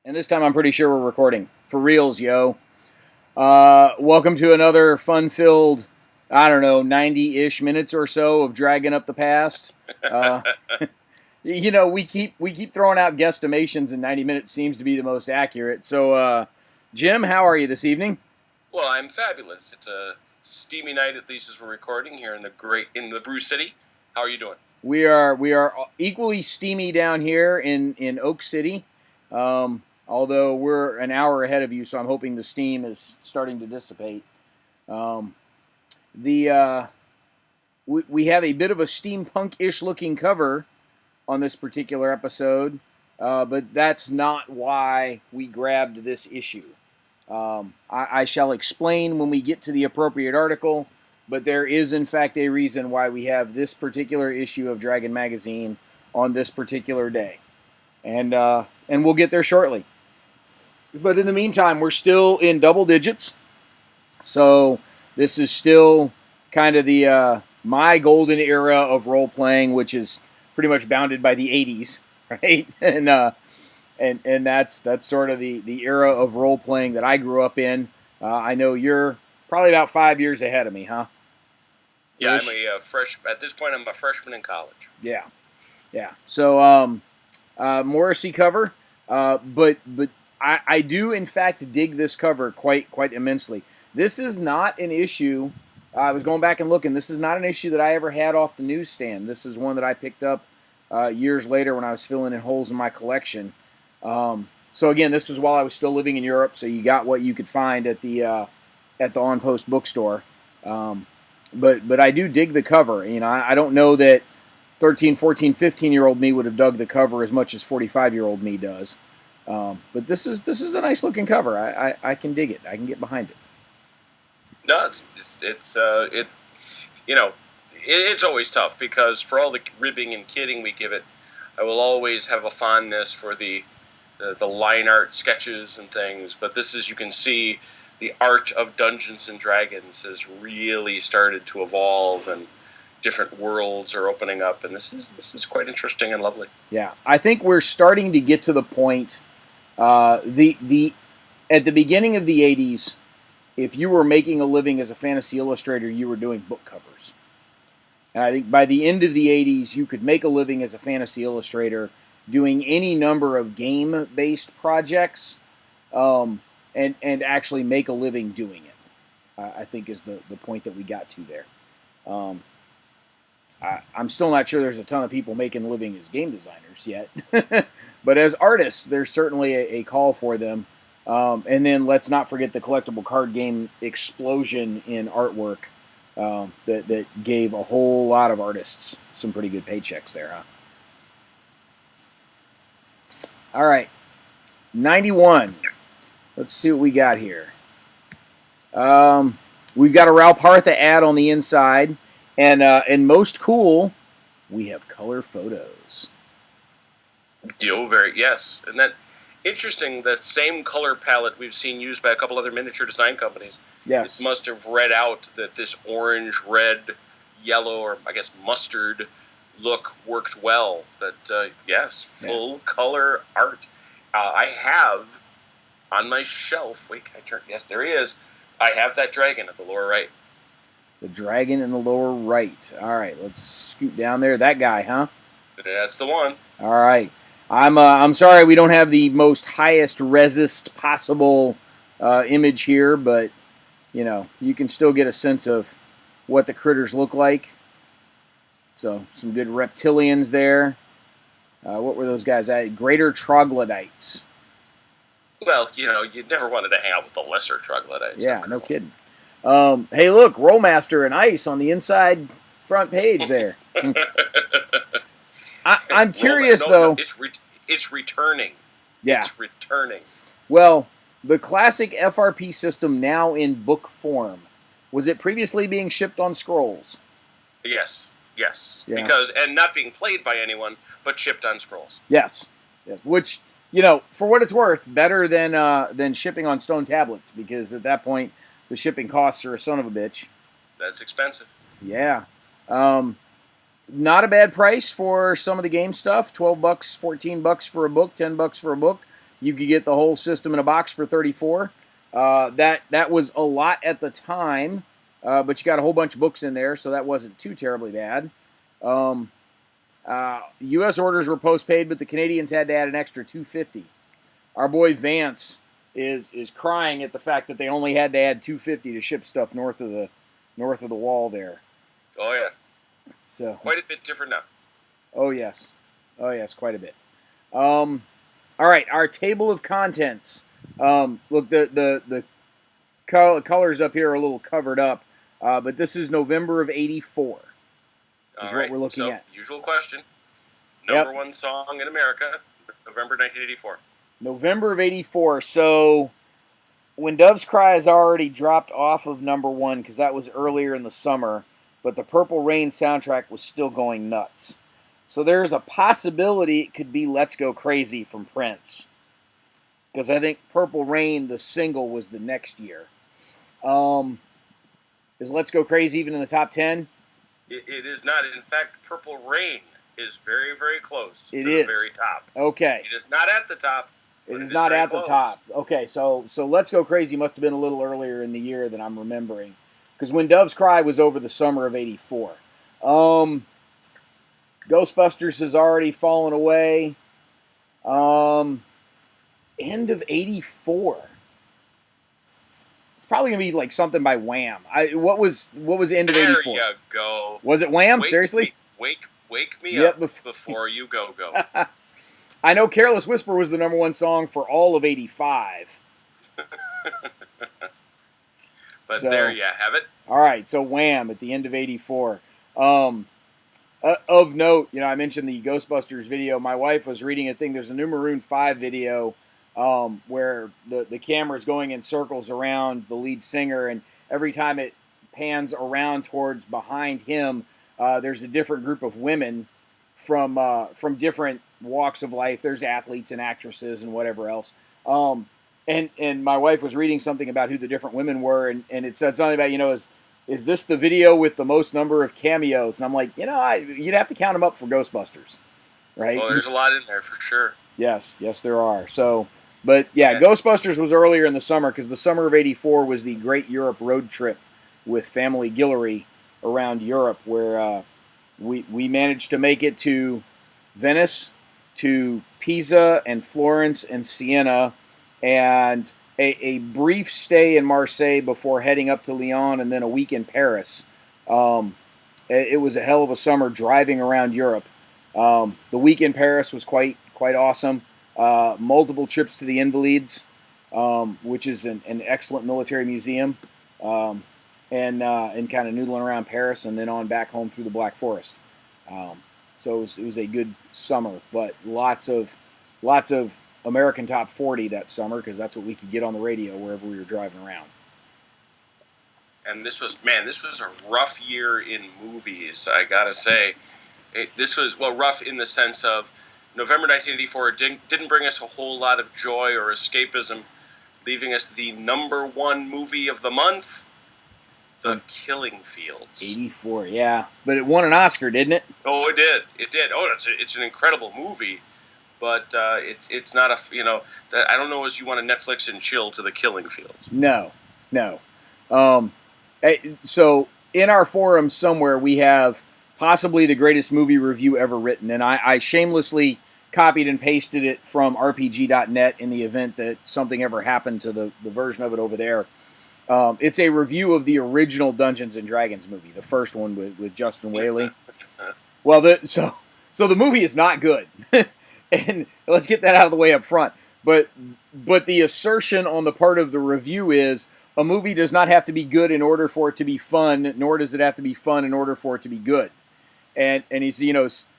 And this time I'm pretty sure we're recording. For reals, yo. Welcome to another fun-filled, I don't know, 90-ish minutes or so of dragging up the past. Uh, we keep throwing out guesstimations, and 90 minutes seems to be the most accurate. So, Jim, how are you this evening? Well, I'm fabulous. It's a steamy night, at least as we're recording here in the Brew City. How are you doing? We are equally steamy down here in Oak City. Although we're an hour ahead of you, so I'm hoping the steam is starting to dissipate. Um, the we have a bit of a steampunk-ish looking cover on this particular episode, but that's not why we grabbed this issue. I shall explain when we get to the appropriate article, but there is in fact a reason why we have this particular issue of Dragon Magazine on this particular day, and we'll get there shortly. But in the meantime, we're still in double digits. So this is still kind of the my golden era of role playing, which is pretty much bounded by the '80s, right? And that's sort of the era of role playing that I grew up in. I know you're probably about 5 years ahead of me, huh? Yeah, Ish? I'm a fresh. At this point, I'm a freshman in college. Yeah, yeah. So Morrissey cover, but I do in fact dig this cover quite immensely. This is not an issue. I was going back and looking. This is not an issue that I ever had off the newsstand. This is one that I picked up years later when I was filling in holes in my collection. So again, this is while I was still living in Europe. So you got what you could find at the On Post bookstore. But I do dig the cover. You know, I don't know that 13, 14, 15-year-old me would have dug the cover as much as 45-year-old me does. But this is a nice looking cover. I can dig it. I can get behind it. No, it's always tough because for all the ribbing and kidding we give it, I will always have a fondness for the line art sketches and things. But this is, you can see, the art of Dungeons and Dragons has really started to evolve, and different worlds are opening up, and this is quite interesting and lovely. Yeah, I think we're starting to get to the point. The at the beginning of the '80s, if you were making a living as a fantasy illustrator, you were doing book covers. And I think by the end of the '80s, you could make a living as a fantasy illustrator doing any number of game-based projects, and actually make a living doing it. I think is the point that we got to there. I'm still not sure there's a ton of people making a living as game designers yet. But as artists, there's certainly a call for them. And then let's not forget the collectible card game explosion in artwork that gave a whole lot of artists some pretty good paychecks there, huh? All right, 91. Let's see what we got here. We've got a Ralpartha ad on the inside. And most cool, we have color photos. Yes, and that interesting. That same color palette we've seen used by a couple other miniature design companies. Yes, it must have read out that this orange, red, yellow, or I guess mustard look worked well. But yes, full color art. I have on my shelf. Wait, can I turn? Yes, there he is. I have that dragon at the lower right. The dragon in the lower right. All right, let's scoot down there. That guy, huh? That's the one. All right. I'm sorry we don't have the most highest resist possible image here, but you know you can still get a sense of what the critters look like. So some good reptilians there. What were those guys? Greater troglodytes. Well, you never wanted to hang out with the lesser troglodytes. Yeah, no kidding. Hey, look, Rollmaster and Ice on the inside front page there. I'm curious, though. It's returning. Yeah. It's returning. Well, the classic FRP system now in book form. Was it previously being shipped on scrolls? Yes. Yeah. And not being played by anyone, but shipped on scrolls. Yes. Which, for what it's worth, better than shipping on stone tablets, because at that point, the shipping costs are a son of a bitch. That's expensive. Yeah. Not a bad price for some of the game stuff. $12, $14 for a book, $10 for a book. You could get the whole system in a box for $34. That was a lot at the time, but you got a whole bunch of books in there, so that wasn't too terribly bad. U.S. orders were postpaid, but the Canadians had to add an extra $250. Our boy Vance is crying at the fact that they only had to add $250 to ship stuff north of the wall there. Oh yeah. So quite a bit different now. Oh yes, quite a bit. All right, our table of contents. Look, the colors up here are a little covered up, but this is November of '84. Is what we're looking at. Usual question. Number one song in America, November 1984. November of '84. So, When Doves Cry has already dropped off of number one because that was earlier in the summer, but the Purple Rain soundtrack was still going nuts. So there's a possibility it could be Let's Go Crazy from Prince. Because I think Purple Rain, the single, was the next year. Is Let's Go Crazy even in the top 10? It is not. In fact, Purple Rain is very, very close to the very top. Okay. It is not at the top. It is not at the top. Okay, so Let's Go Crazy must have been a little earlier in the year than I'm remembering. Because When Doves Cry was over the summer of '84. Ghostbusters has already fallen away. End of '84. It's probably gonna be like something by Wham. What was the end of '84? There you go. Was it Wham? Seriously? Wake me up before you go. I know Careless Whisper was the number one song for all of '85. But there you have it. All right, so Wham at the end of '84. Of note, I mentioned the Ghostbusters video. My wife was reading a thing. There's a new Maroon 5 video where the camera's going in circles around the lead singer, and every time it pans around towards behind him, there's a different group of women from different walks of life. There's athletes and actresses and whatever else. And my wife was reading something about who the different women were, and it said something about, is this the video with the most number of cameos? And I'm like, you'd have to count them up for Ghostbusters, right? Well, there's a lot in there for sure. Yes, there are. So, but yeah, Ghostbusters was earlier in the summer because the summer of '84 was the Great Europe Road Trip with Family Guillory around Europe, where we managed to make it to Venice, to Pisa and Florence and Siena, and a brief stay in Marseille before heading up to Lyon, and then a week in Paris. It was a hell of a summer driving around Europe. The week in Paris was quite awesome. Multiple trips to the Invalides, which is an excellent military museum, and kind of noodling around Paris, and then on back home through the Black Forest. So it was a good summer, but lots of American Top 40 that summer, because that's what we could get on the radio wherever we were driving around. And this was a rough year in movies, I gotta say. This was, rough in the sense of November 1984 didn't bring us a whole lot of joy or escapism, leaving us the number one movie of the month, The Killing Fields. '84, yeah. But it won an Oscar, didn't it? Oh, it did. Oh, it's an incredible movie. But it's not I don't know as you want to Netflix and chill to The Killing Fields. No. So in our forum somewhere we have possibly the greatest movie review ever written, and I shamelessly copied and pasted it from RPG.net in the event that something ever happened to the version of it over there. It's a review of the original Dungeons and Dragons movie, the first one with Justin Whaley. Well, so the movie is not good. And let's get that out of the way up front. But the assertion on the part of the review is a movie does not have to be good in order for it to be fun, nor does it have to be fun in order for it to be good. And he's,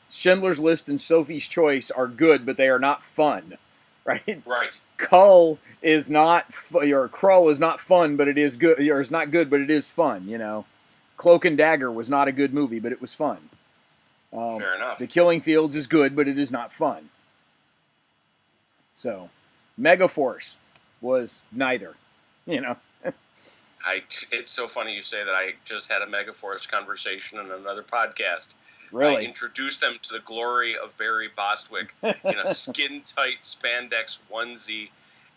Schindler's List and Sophie's Choice are good, but they are not fun, right? Right. Krull is not fun, but it is good, or it's not good, but it is fun, Cloak and Dagger was not a good movie, but it was fun. Fair enough. The Killing Fields is good, but it is not fun. So, Megaforce was neither, It's so funny you say that. I just had a Megaforce conversation on another podcast I Really? introduced them to the glory of Barry Bostwick in a skin-tight spandex onesie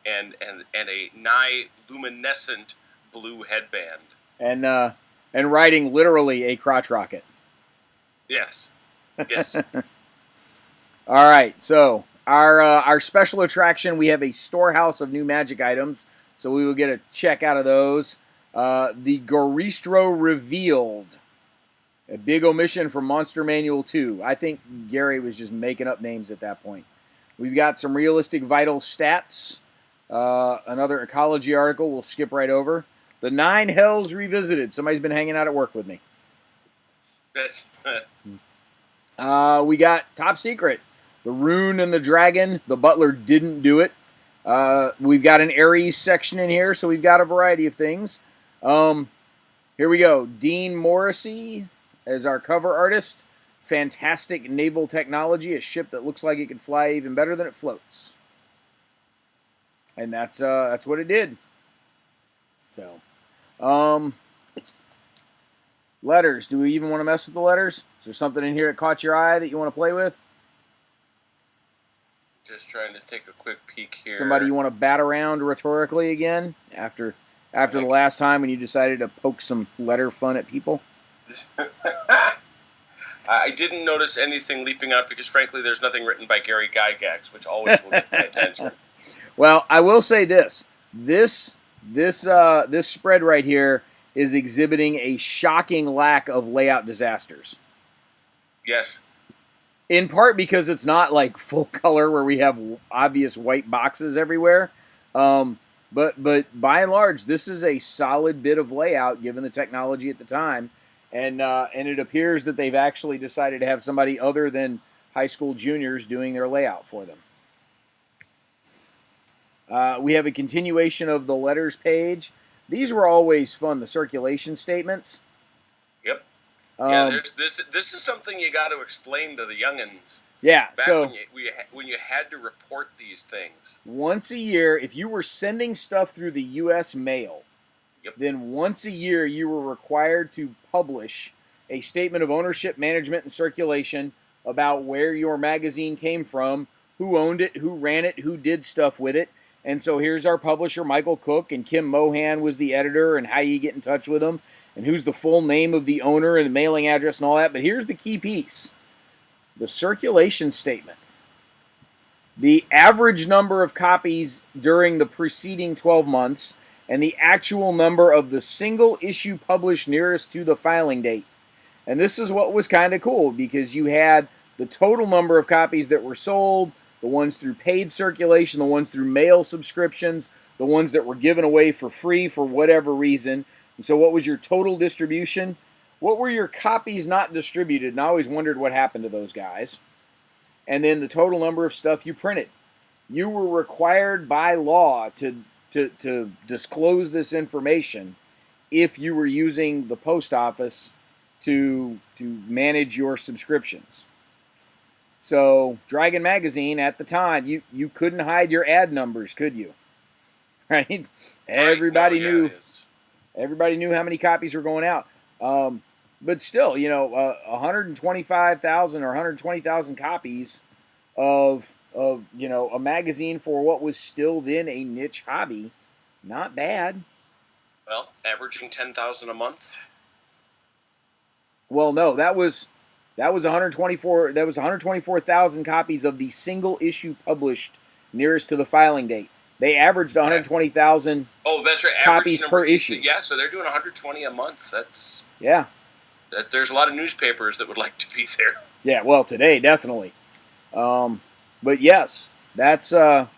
and a nigh luminescent blue headband. And riding literally a crotch rocket. Yes. Yes. All right, so our special attraction, we have a storehouse of new magic items, so we will get a check out of those. The Corey Stroh revealed. A big omission from Monster Manual 2. I think Gary was just making up names at that point. We've got some realistic vital stats. Another ecology article we'll skip right over. The 9 Hells Revisited. Somebody's been hanging out at work with me. That's We got Top Secret. The Rune and the Dragon. The Butler didn't do it. We've got an Ares section in here, so we've got a variety of things. Here we go. Dean Morrissey as our cover artist. Fantastic naval technology. A ship that looks like it could fly even better than it floats. And that's what it did. So, letters. Do we even want to mess with the letters? Is there something in here that caught your eye that you want to play with? just trying to take a quick peek here. Somebody you want to bat around rhetorically again after the last time when you decided to poke some letter fun at people? I didn't notice anything leaping up because, frankly, there's nothing written by Gary Gygax, which always will get my attention. Well, I will say this. This spread right here is exhibiting a shocking lack of layout disasters. Yes. In part because it's not like full color where we have obvious white boxes everywhere. But by and large, this is a solid bit of layout given the technology at the time. And it appears that they've actually decided to have somebody other than high school juniors doing their layout for them. We have a continuation of the letters page. These were always fun, the circulation statements. Yep. Yeah, this is something you got to explain to the youngins. Yeah, Back so when you had to report these things. Once a year, if you were sending stuff through the U.S. mail, Yep. then once a year you were required to publish a statement of ownership, management, and circulation about where your magazine came from, who owned it, who ran it, who did stuff with it. And so here's our publisher, Michael Cook, and Kim Mohan was the editor, and how you get in touch with them, and who's the full name of the owner and the mailing address and all that. But here's the key piece. The circulation statement. The average number of copies during the preceding 12 months and the actual number of the single issue published nearest to the filing date. And this is what was kind of cool because you had the total number of copies that were sold, the ones through paid circulation, the ones through mail subscriptions, the ones that were given away for free for whatever reason. And so what was your total distribution? What were your copies not distributed? And I always wondered what happened to those guys. And then the total number of stuff you printed. You were required by law to disclose this information if you were using the post office to manage your subscriptions. So Dragon Magazine at the time, you couldn't hide your ad numbers, could you? Right? Everybody knew how many copies were going out. But still, 125,000 or 120,000 copies of a magazine for what was still then a niche hobby, not bad. Well, averaging 10,000 a month. Well, no, that was 124. That was 124,000 copies of the single issue published nearest to the filing date. They averaged 120,000. Oh, that's right. Copies per issue. Yeah, so they're doing 120 a month. That's yeah. There's a lot of newspapers that would like to be there. Yeah, well, today definitely. But yes, that's and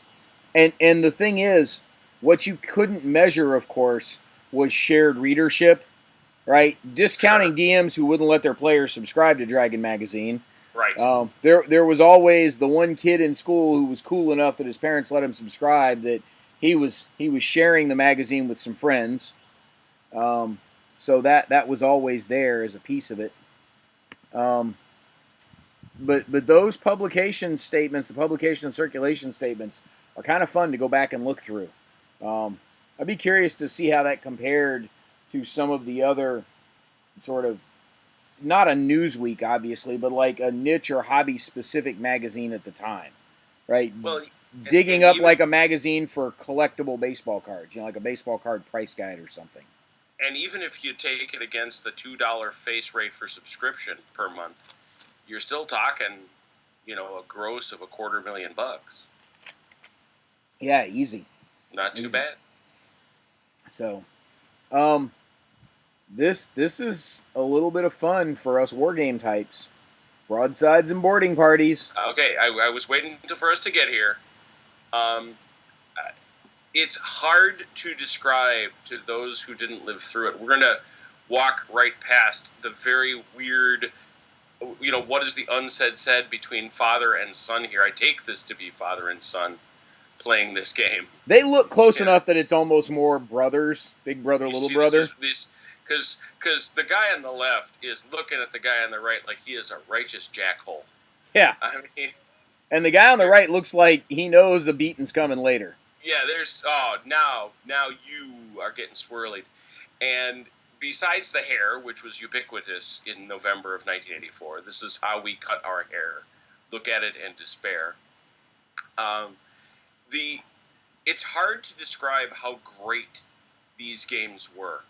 the thing is, what you couldn't measure, of course, was shared readership, right? Discounting DMs who wouldn't let their players subscribe to Dragon Magazine. Right. There was always the one kid in school who was cool enough that his parents let him subscribe that he was sharing the magazine with some friends. So that was always there as a piece of it. But those publication statements, the publication and circulation statements, are kind of fun to go back and look through. I'd be curious to see how that compared to some of the other sort of not a Newsweek, obviously, but like a niche or hobby specific magazine at the time, right? Well, Digging and up even like a magazine for collectible baseball cards, like a baseball card price guide or something. and even if you take it against the $2 face rate for subscription per month, you're still talking, a gross of $250,000. Yeah, easy. Not too Easy. bad. So, this is a little bit of fun for us war game types. Broadsides and boarding parties. Okay, I was waiting for us to get here. It's hard to describe to those who didn't live through it. We're going to walk right past the very weird, what is the unsaid said between father and son here. I take this to be father and son playing this game. They look close enough that it's almost more brothers, big brother, little brother. Because the guy on the left is looking at the guy on the right like he is a righteous jackhole. Yeah. I mean, and the guy on the right looks like he knows a beating's coming later. Yeah, now you are getting swirly. And besides the hair, which was ubiquitous in November of 1984, this is how we cut our hair. Look at it and despair. It's hard to describe how great these games were.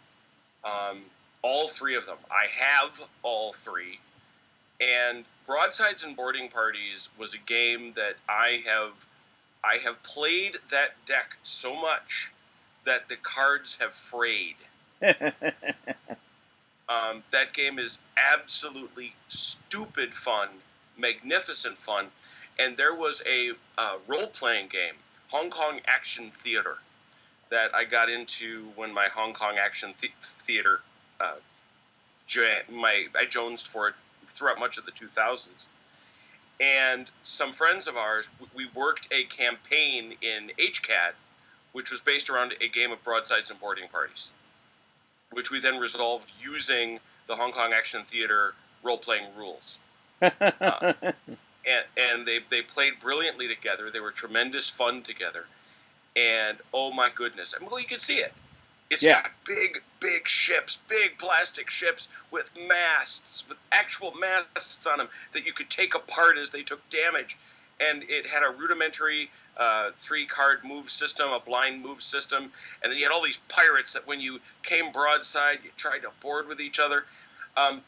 All three of them. I have all three. And Broadsides and Boarding Parties was a game that I have played that deck so much that the cards have frayed. That game is absolutely stupid fun, magnificent fun. And there was a role-playing game, Hong Kong Action Theater, that I got into when my Hong Kong Action Theater, I jonesed for it throughout much of the 2000s. And some friends of ours, we worked a campaign in HCAD, which was based around a game of Broadsides and Boarding Parties, which we then resolved using the Hong Kong Action Theater role-playing rules. And they played brilliantly together. They were tremendous fun together. And, oh my goodness. Well, you can see it. It's got big ships, big plastic ships with masts, with actual masts on them that you could take apart as they took damage. And it had a rudimentary 3-card move system, a blind move system. And then you had all these pirates that when you came broadside, you tried to board with each other.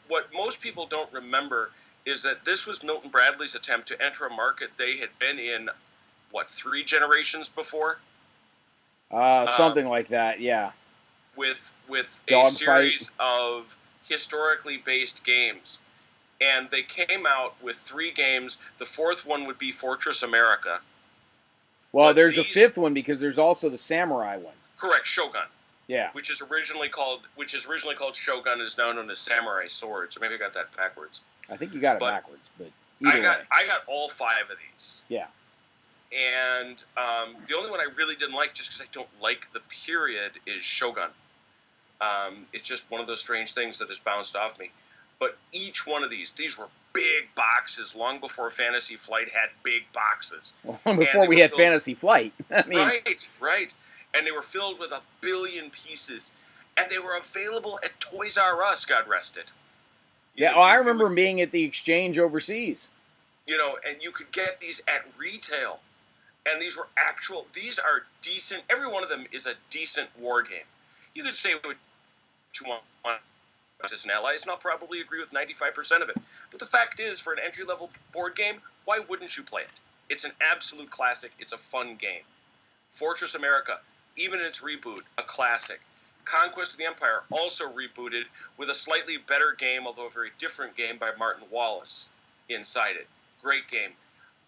What most people don't remember is that this was Milton Bradley's attempt to enter a market they had been in, 3 generations before? Something like that, yeah. With Dog a series of historically based games. And they came out with 3 games. The 4th one would be Fortress America. Well, there's a 5th one because there's also the Samurai one. Correct, Shogun. Yeah. Which is originally called Shogun, is now known as Samurai Swords. Or maybe I got that backwards. I think you got it backwards, but either way. I got all 5 of these. Yeah. And the only one I really didn't like, just because I don't like the period, is Shogun. It's just one of those strange things that has bounced off me. But each one of these were big boxes, long before Fantasy Flight had big boxes. Long before we had Fantasy Flight. I mean, Right. And they were filled with 1 billion pieces. And they were available at Toys R Us, God rest it. I remember them being at the exchange overseas. And you could get these at retail. And these are decent. Every one of them is a decent war game. You could say what you want as an allies, and I'll probably agree with 95% of it. But the fact is, for an entry-level board game, why wouldn't you play it? It's an absolute classic. It's a fun game. Fortress America, even in its reboot, a classic. Conquest of the Empire, also rebooted with a slightly better game, although a very different game, by Martin Wallace inside it. Great game.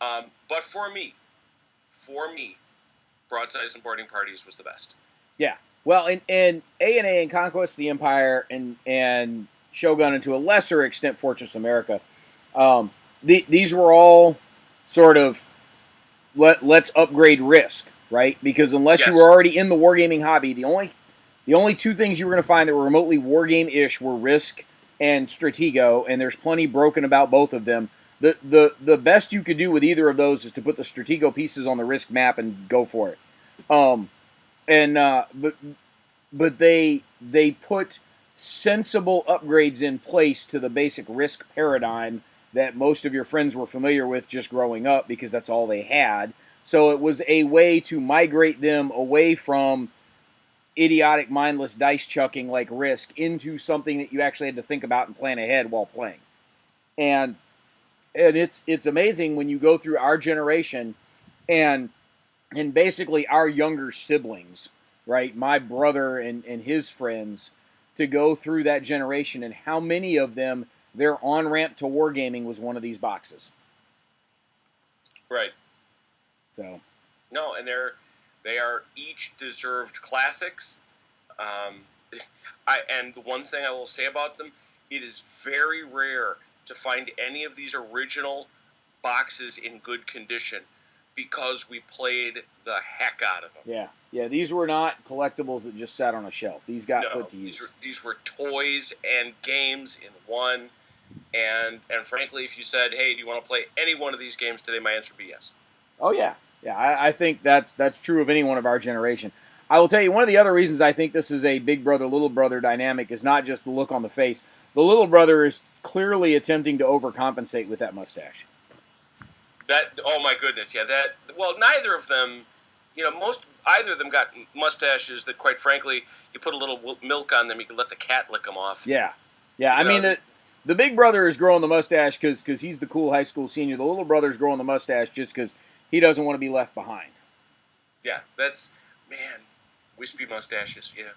But for me, Broadsides and Boarding Parties was the best. Yeah. Well, and A&A and Conquest of the Empire and Shogun, and to a lesser extent Fortress America, these were all sort of let's upgrade Risk, right? Because unless you were already in the wargaming hobby, the only 2 things you were going to find that were remotely wargame-ish were Risk and Stratego, and there's plenty broken about both of them. The best you could do with either of those is to put the Stratego pieces on the Risk map and go for it. But they put sensible upgrades in place to the basic risk paradigm that most of your friends were familiar with just growing up because that's all they had. So it was a way to migrate them away from idiotic, mindless dice chucking like Risk into something that you actually had to think about and plan ahead while playing. And it's amazing when you go through our generation and basically our younger siblings, right? My brother and his friends, to go through that generation and how many of them their on ramp to wargaming was one of these boxes. Right. So. No, and they are each deserved classics. And the one thing I will say about them, it is very rare to find any of these original boxes in good condition because we played the heck out of them. Yeah. These were not collectibles that just sat on a shelf. These got put to use. These were toys and games in one. And frankly, if you said, "Hey, do you want to play any one of these games today?" my answer would be yes. Oh yeah. I think that's true of anyone of our generation. I will tell you, one of the other reasons I think this is a big brother, little brother dynamic is not just the look on the face. The little brother is clearly attempting to overcompensate with that mustache. Oh my goodness, yeah. Well, neither of them, either of them got mustaches that, quite frankly, you put a little milk on them, you can let the cat lick them off. Yeah. I mean, the big brother is growing the mustache because he's the cool high school senior. The little brother is growing the mustache just because he doesn't want to be left behind. Yeah, wispy mustaches, yeah.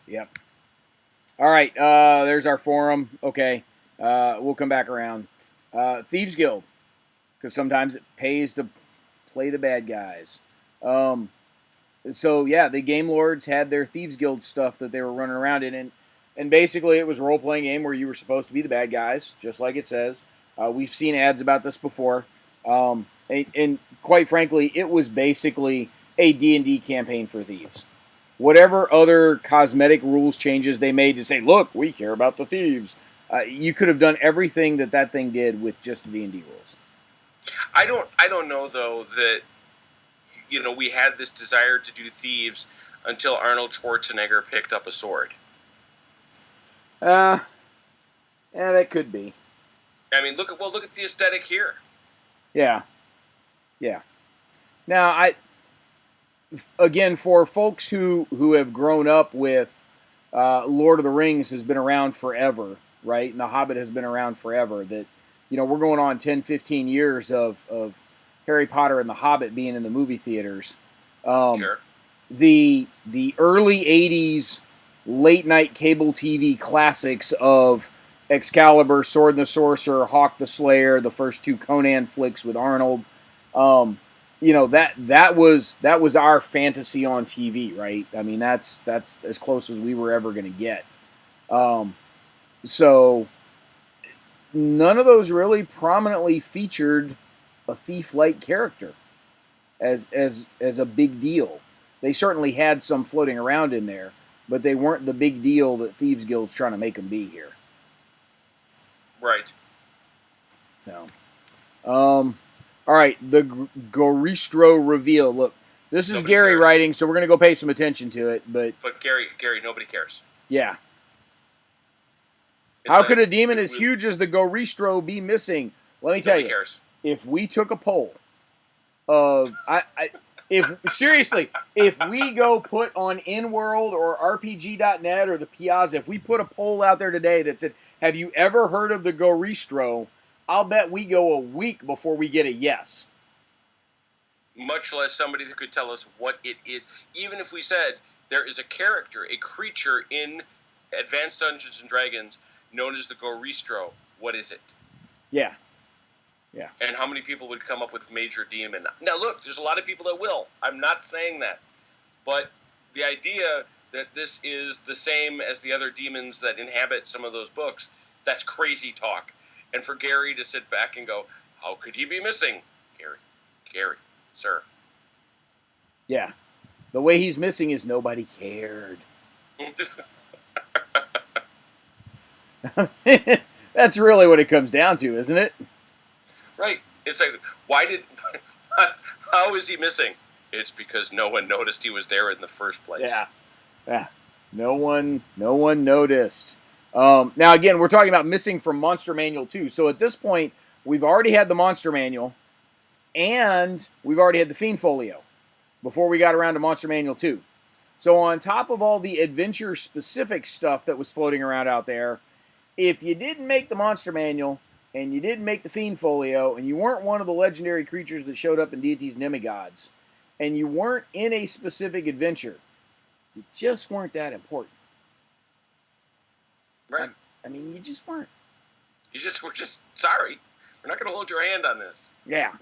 Yep. All right, there's our forum. Okay, we'll come back around. Thieves Guild, because sometimes it pays to play the bad guys. So, yeah, the Game Lords had their Thieves Guild stuff that they were running around in, and basically it was a role-playing game where you were supposed to be the bad guys, just like it says. We've seen ads about this before. And quite frankly, it was basically a D&D campaign for thieves. Whatever other cosmetic rules changes they made to say, look, we care about the thieves, you could have done everything that thing did with just the D&D rules. I don't know, though, that we had this desire to do thieves until Arnold Schwarzenegger picked up a sword. Yeah, that could be. I mean, look at the aesthetic here. Yeah. Now, again, for folks who have grown up with Lord of the Rings has been around forever, right? And The Hobbit has been around forever. That, we're going on 10, 15 years of Harry Potter and The Hobbit being in the movie theaters. Sure. The early 80s late night cable TV classics of Excalibur, Sword and the Sorcerer, Hawk the Slayer, the first two Conan flicks with Arnold. That was our fantasy on TV, right? I mean, that's as close as we were ever going to get. So none of those really prominently featured a thief-like character as a big deal. They certainly had some floating around in there, but they weren't the big deal that Thieves Guild's trying to make them be here. Right. So, all right, the Corey reveal. Look, this is Gary writing, so we're going to go pay some attention to it. But Gary, nobody cares. Yeah. How could a demon as huge as the Corey Stroh be missing? Let me tell you, cares. If we took a poll of, if we go put on InWorld or RPG.net or the Piazza, if we put a poll out there today that said, have you ever heard of the Corey Stroh? I'll bet we go a week before we get a yes. Much less somebody that could tell us what it is. Even if we said there is a character, a creature in Advanced Dungeons & Dragons known as the Corey Stroh, what is it? Yeah. And how many people would come up with Major Demon? Now, look, there's a lot of people that will. I'm not saying that. But the idea that this is the same as the other demons that inhabit some of those books, that's crazy talk. And for Gary to sit back and go, how could he be missing? Gary, sir. Yeah. The way he's missing is nobody cared. That's really what it comes down to, isn't it? Right. It's like, how is he missing? It's because no one noticed he was there in the first place. Yeah. No one noticed. Now, again, we're talking about missing from Monster Manual 2. So at this point, we've already had the Monster Manual, and we've already had the Fiend Folio before we got around to Monster Manual 2. So on top of all the adventure-specific stuff that was floating around out there, if you didn't make the Monster Manual, and you didn't make the Fiend Folio, and you weren't one of the legendary creatures that showed up in Deities and Demigods, and you weren't in a specific adventure, you just weren't that important. Right. I mean, you just weren't. We're just sorry. We're not going to hold your hand on this. Yeah.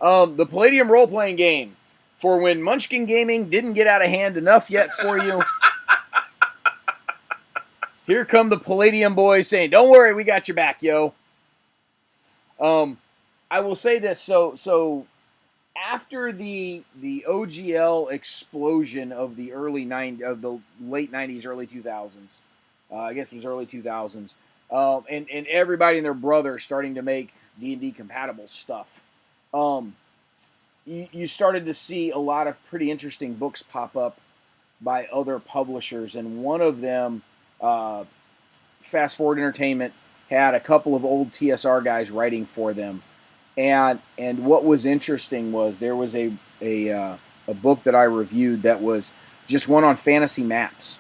The Palladium role-playing game, for when Munchkin Gaming didn't get out of hand enough yet for you. Here come the Palladium boys saying, "Don't worry, we got your back, yo." I will say this. So after the OGL explosion of the late 90s, early 2000s, I guess it was early 2000s, and everybody and their brother starting to make D&D compatible stuff. You started to see a lot of pretty interesting books pop up by other publishers, and one of them, Fast Forward Entertainment, had a couple of old TSR guys writing for them, and what was interesting was there was a book that I reviewed that was just one on fantasy maps,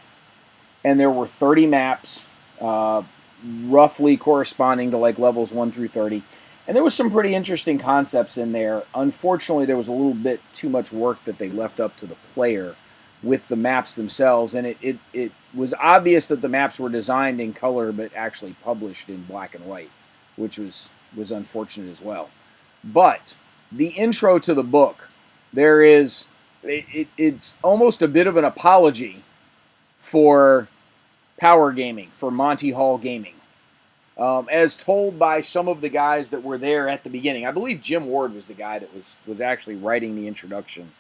and there were 30 maps, roughly corresponding to like levels 1 through 30. And there was some pretty interesting concepts in there. Unfortunately, there was a little bit too much work that they left up to the player with the maps themselves. And it was obvious that the maps were designed in color but actually published in black and white, which was unfortunate as well. But the intro to the book, it's almost a bit of an apology for Power Gaming, for Monty Hall Gaming. As told by some of the guys that were there at the beginning. I believe Jim Ward was the guy that was actually writing the introduction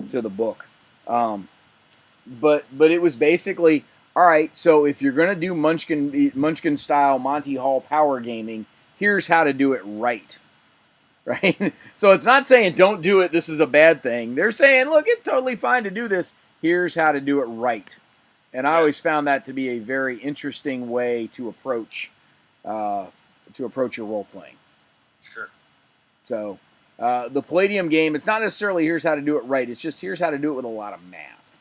to the book. But it was basically, all right, so if you're going to do Munchkin style Monty Hall Power Gaming, here's how to do it right. Right? So it's not saying don't do it, this is a bad thing. They're saying, look, it's totally fine to do this. Here's how to do it right. And I always found that to be a very interesting way to approach your role playing. Sure. So the Palladium game, it's not necessarily here's how to do it right. It's just here's how to do it with a lot of math.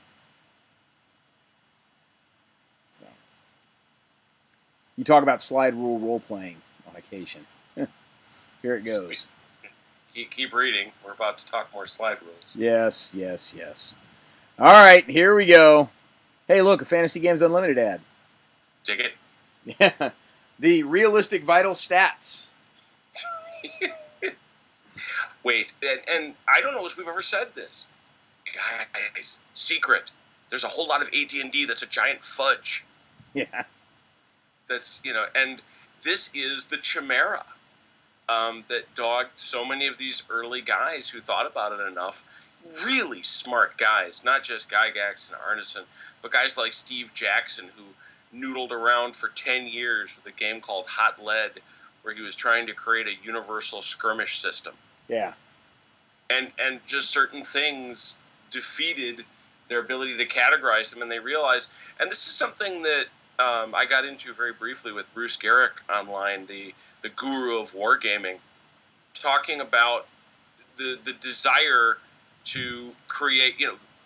So you talk about slide rule role playing on occasion. Here it goes. Keep reading. We're about to talk more slide rules. Yes. All right, here we go. Hey, look, a Fantasy Games Unlimited ad. Dig it. Yeah. The realistic vital stats. Wait, and I don't know if we've ever said this. Guys, secret. There's a whole lot of AD&D that's a giant fudge. Yeah. That's, and this is the chimera that dogged so many of these early guys who thought about it enough. Really smart guys, not just Gygax and Arneson, but guys like Steve Jackson, who noodled around for 10 years with a game called Hot Lead, where he was trying to create a universal skirmish system. Yeah. And just certain things defeated their ability to categorize them, and they realized, and this is something that I got into very briefly with Bruce Garrick online, the guru of wargaming, talking about the desire to create,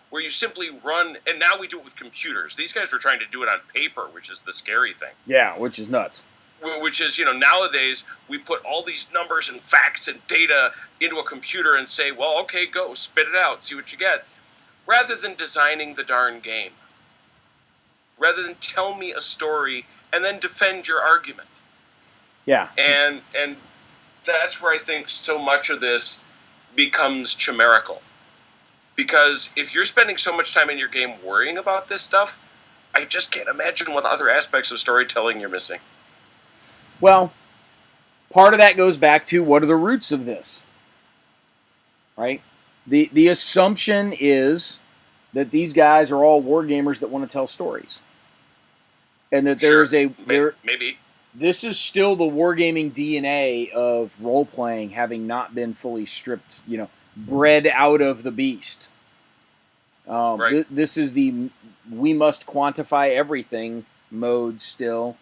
where you simply run, and now we do it with computers. These guys were trying to do it on paper, which is the scary thing. Yeah, which is nuts. Which is, nowadays we put all these numbers and facts and data into a computer and say, well, okay, go, spit it out, see what you get. Rather than designing the darn game. Rather than tell me a story and then defend your argument. Yeah. And that's where I think so much of this becomes chimerical. Because if you're spending so much time in your game worrying about this stuff, I just can't imagine what other aspects of storytelling you're missing. Well, part of that goes back to what are the roots of this, right? The assumption is that these guys are all wargamers that want to tell stories. And that there's maybe. This is still the wargaming DNA of role-playing having not been fully stripped, bred out of the beast. Right. This is the we must quantify everything mode still.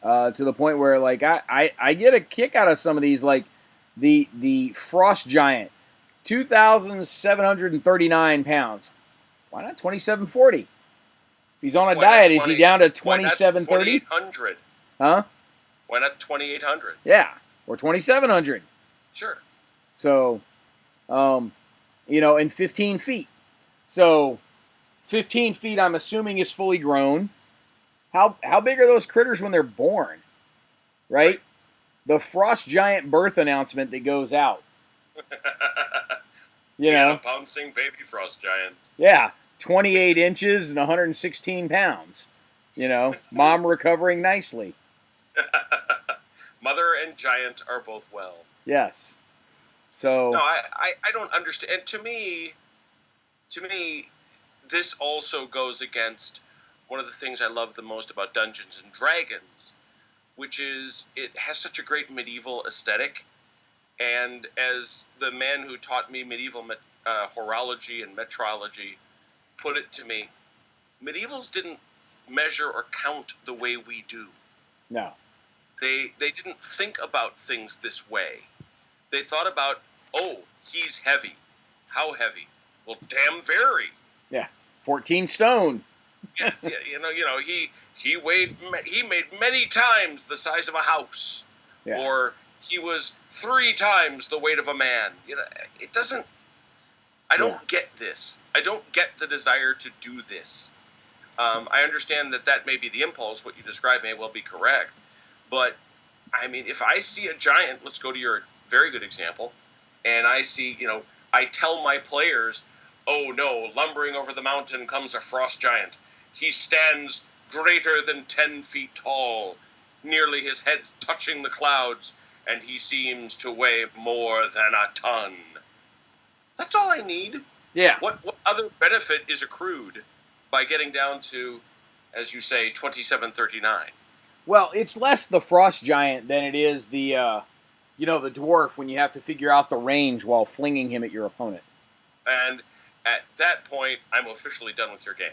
to the point where like I get a kick out of some of these, like the Frost Giant, 2,739 pounds. Why not 2,740? If he's on a diet, is he down to 2,730? 2,800. Huh? Why not 2,800? Yeah, or 2,700. Sure. So, and 15 feet. So, 15 feet, I'm assuming, is fully grown. How big are those critters when they're born? Right? The Frost Giant birth announcement that goes out. A bouncing baby Frost Giant. Yeah, 28 inches and 116 pounds. Mom recovering nicely. Mother and Giant are both well. Yes. So no, I don't understand. And to me, this also goes against one of the things I love the most about Dungeons and Dragons, which is it has such a great medieval aesthetic. And as the man who taught me medieval horology and metrology put it to me, medievals didn't measure or count the way we do. No. They didn't think about things this way. They thought about, oh, he's heavy. How heavy? Well, damn very. Yeah, 14 stone. Yeah, he made many times the size of a house. Yeah. Or he was 3 times the weight of a man. It doesn't. I don't get this. I don't get the desire to do this. I understand that may be the impulse. What you described may well be correct. But, I mean, if I see a giant, let's go to your very good example, and I see, I tell my players, oh no, lumbering over the mountain comes a Frost Giant. He stands greater than 10 feet tall, nearly his head touching the clouds, and he seems to weigh more than a ton. That's all I need. Yeah. What other benefit is accrued by getting down to, as you say, 2739? Well, it's less the Frost Giant than it is the, the dwarf when you have to figure out the range while flinging him at your opponent. And at that point, I'm officially done with your game.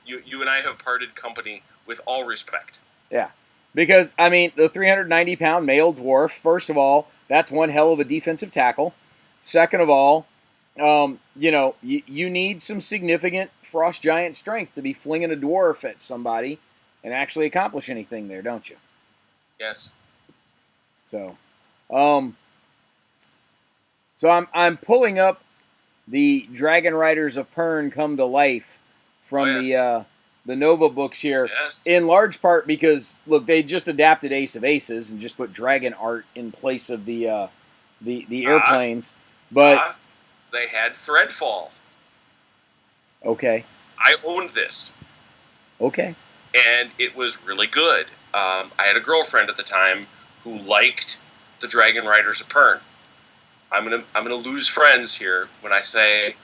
You and I have parted company with all respect. Yeah. Because, I mean, the 390-pound male dwarf, first of all, that's one hell of a defensive tackle. Second of all, you need some significant Frost Giant strength to be flinging a dwarf at somebody and actually accomplish anything there, don't you? Yes. So, I'm pulling up the Dragonriders of Pern Come to Life from the Nova books here, in large part because, look, they just adapted Ace of Aces and just put dragon art in place of the airplanes. But they had Threadfall. Okay. I owned this. Okay. And it was really good. I had a girlfriend at the time who liked the Dragonriders of Pern. I'm gonna lose friends here when I say,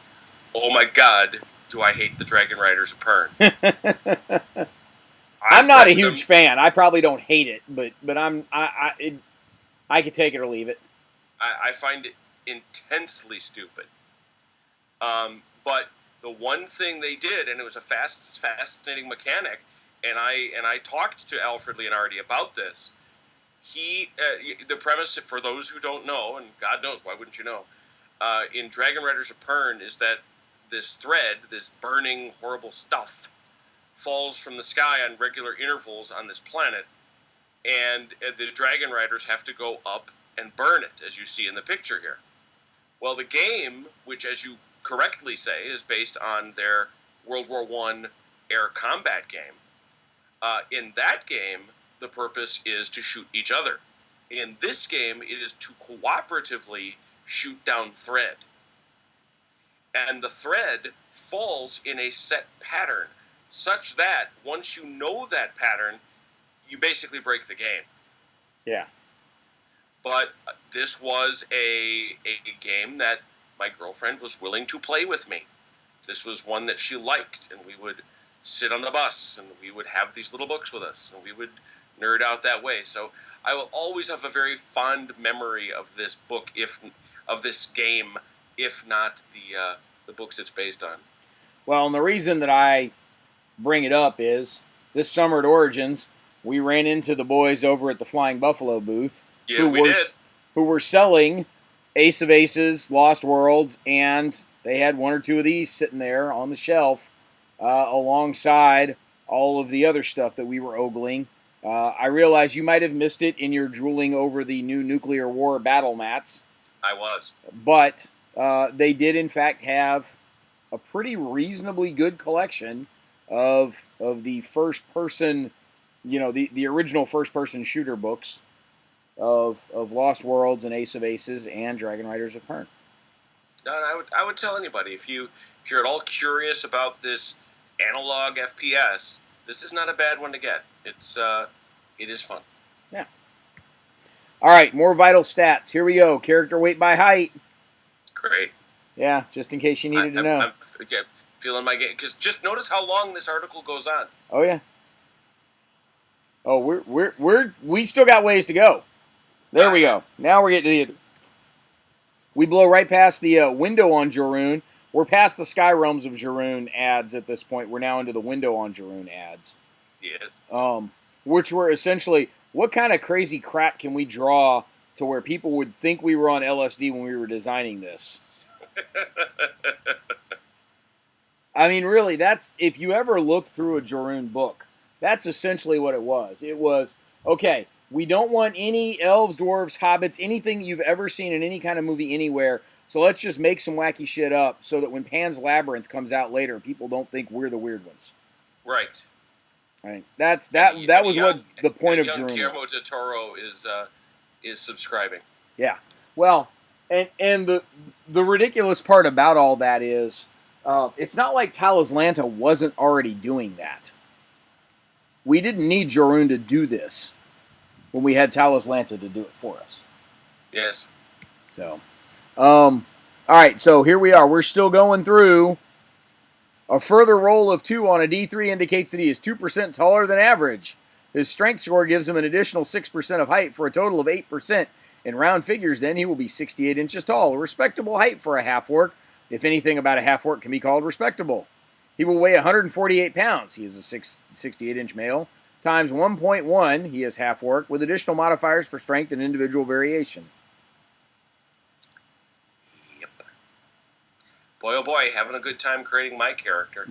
oh my God, do I hate the Dragonriders of Pern? I'm not a huge fan. I probably don't hate it, but I could take it or leave it. I find it intensely stupid. But the one thing they did, and it was a fascinating mechanic, and I talked to Alfred Leonardi about this. The premise, for those who don't know, and God knows, why wouldn't you know, in Dragonriders of Pern is that this thread, this burning, horrible stuff, falls from the sky on regular intervals on this planet, and the Dragonriders have to go up and burn it, as you see in the picture here. Well, the game, which, as you correctly say, is based on their World War I air combat game, in that game, the purpose is to shoot each other. In this game, it is to cooperatively shoot down thread. And the thread falls in a set pattern, such that once you know that pattern, you basically break the game. Yeah. But this was a game that my girlfriend was willing to play with me. This was one that she liked, and we would sit on the bus, and we would have these little books with us, and we would nerd out that way. So I will always have a very fond memory of this book, of this game, if not the books it's based on. Well, and the reason that I bring it up is this summer at Origins, we ran into the boys over at the Flying Buffalo booth, Yeah, we did. who were selling Ace of Aces, Lost Worlds, and they had one or two of these sitting there on the shelf alongside all of the other stuff that we were ogling. I realize you might have missed it in your drooling over the new nuclear war battle mats. I was. But they did, in fact, have a pretty reasonably good collection of the first-person, the original first-person shooter books of Lost Worlds and Ace of Aces and Dragonriders of Pern. No, I would tell anybody, if you're at all curious about this analog FPS, this is not a bad one to get. It is fun. Yeah. All right, more vital stats. Here we go. Character weight by height. Great. Yeah, just in case you needed to know. I'm feeling my game, because just notice how long this article goes on. Oh yeah. Oh, we still got ways to go. There we go. Now we're getting to the. We blow right past the window on Jaroon. We're past the Sky Realms of Jaroon ads at this point. We're now into the window on Jaroon ads. Yes. Which were essentially, what kind of crazy crap can we draw to where people would think we were on LSD when we were designing this? I mean, really, that's, if you ever looked through a Jaroon book, that's essentially what it was. It was, okay, we don't want any elves, dwarves, hobbits, anything you've ever seen in any kind of movie anywhere, so let's just make some wacky shit up so that when Pan's Labyrinth comes out later, people don't think we're the weird ones. Right. Right. That was what the point of Jaroon was. Guillermo del Toro is subscribing. Yeah. Well, and the ridiculous part about all that is, it's not like Talislanta wasn't already doing that. We didn't need Jaroon to do this when we had Talislanta to do it for us. Yes. So, all right. So here we are. We're still going through. A further roll of 2 on a D3 indicates that he is 2% taller than average. His strength score gives him an additional 6% of height for a total of 8%. In round figures, then, he will be 68 inches tall, a respectable height for a half-orc. If anything about a half-orc can be called respectable. He will weigh 148 pounds. He is a 68-inch male. Times 1.1, he is half-orc, with additional modifiers for strength and individual variation. Yep. Boy, oh boy, having a good time creating my character.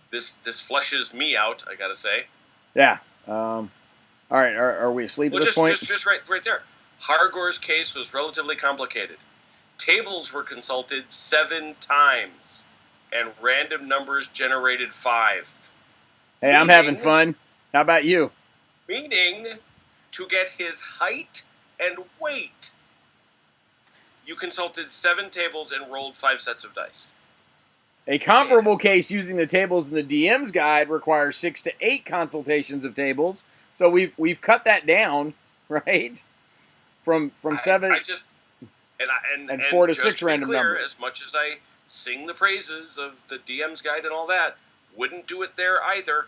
This fleshes me out, I gotta say. Yeah. All right, are we asleep at this point? Just right there. Hargor's case was relatively complicated. Tables were consulted 7 times, and random numbers generated 5. Hey, I'm having fun. How about you? Meaning, to get his height and weight, you consulted 7 tables and rolled 5 sets of dice. A comparable case using the tables in the DM's guide requires 6 to 8 consultations of tables. So we've cut that down, right? From 7 and 4 to 6 random numbers. As much as I sing the praises of the DM's guide and all that, wouldn't do it there either.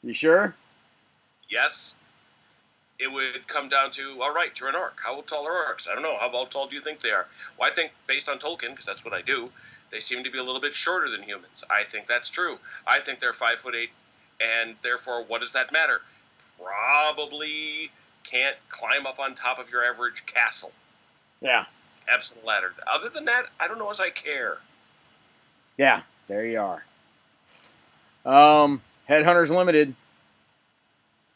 You sure? Yes. It would come down to, all right, you're an orc. How tall are orcs? I don't know. How tall do you think they are? Well, I think, based on Tolkien, because that's what I do, they seem to be a little bit shorter than humans. I think that's true. I think they're 5'8", and therefore, what does that matter? Probably can't climb up on top of your average castle. Yeah. Absent ladder. Other than that, I don't know as I care. Yeah, there you are. Headhunters Limited.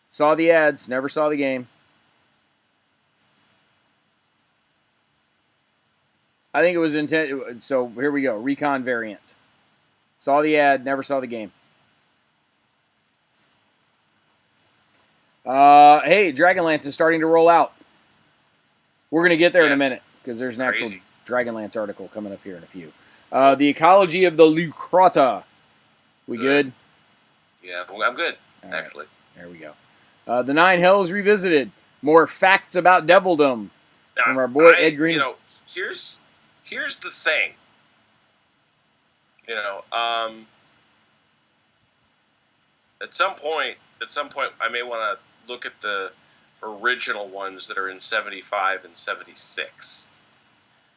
Saw the ads, never saw the game. I think it was intended. So here we go. Recon variant. Saw the ad, never saw the game. Hey, Dragonlance is starting to roll out. We're going to get there in a minute because there's an actual Dragonlance article coming up here in a few. The ecology of the Lucrata. We good? Yeah, I'm good, actually. Right. There we go. The Nine Hells Revisited. More facts about Devildom from our boy Ed Green. You know, here's the thing. You know, at some point, I may want to look at the original ones that are in 75 and 76,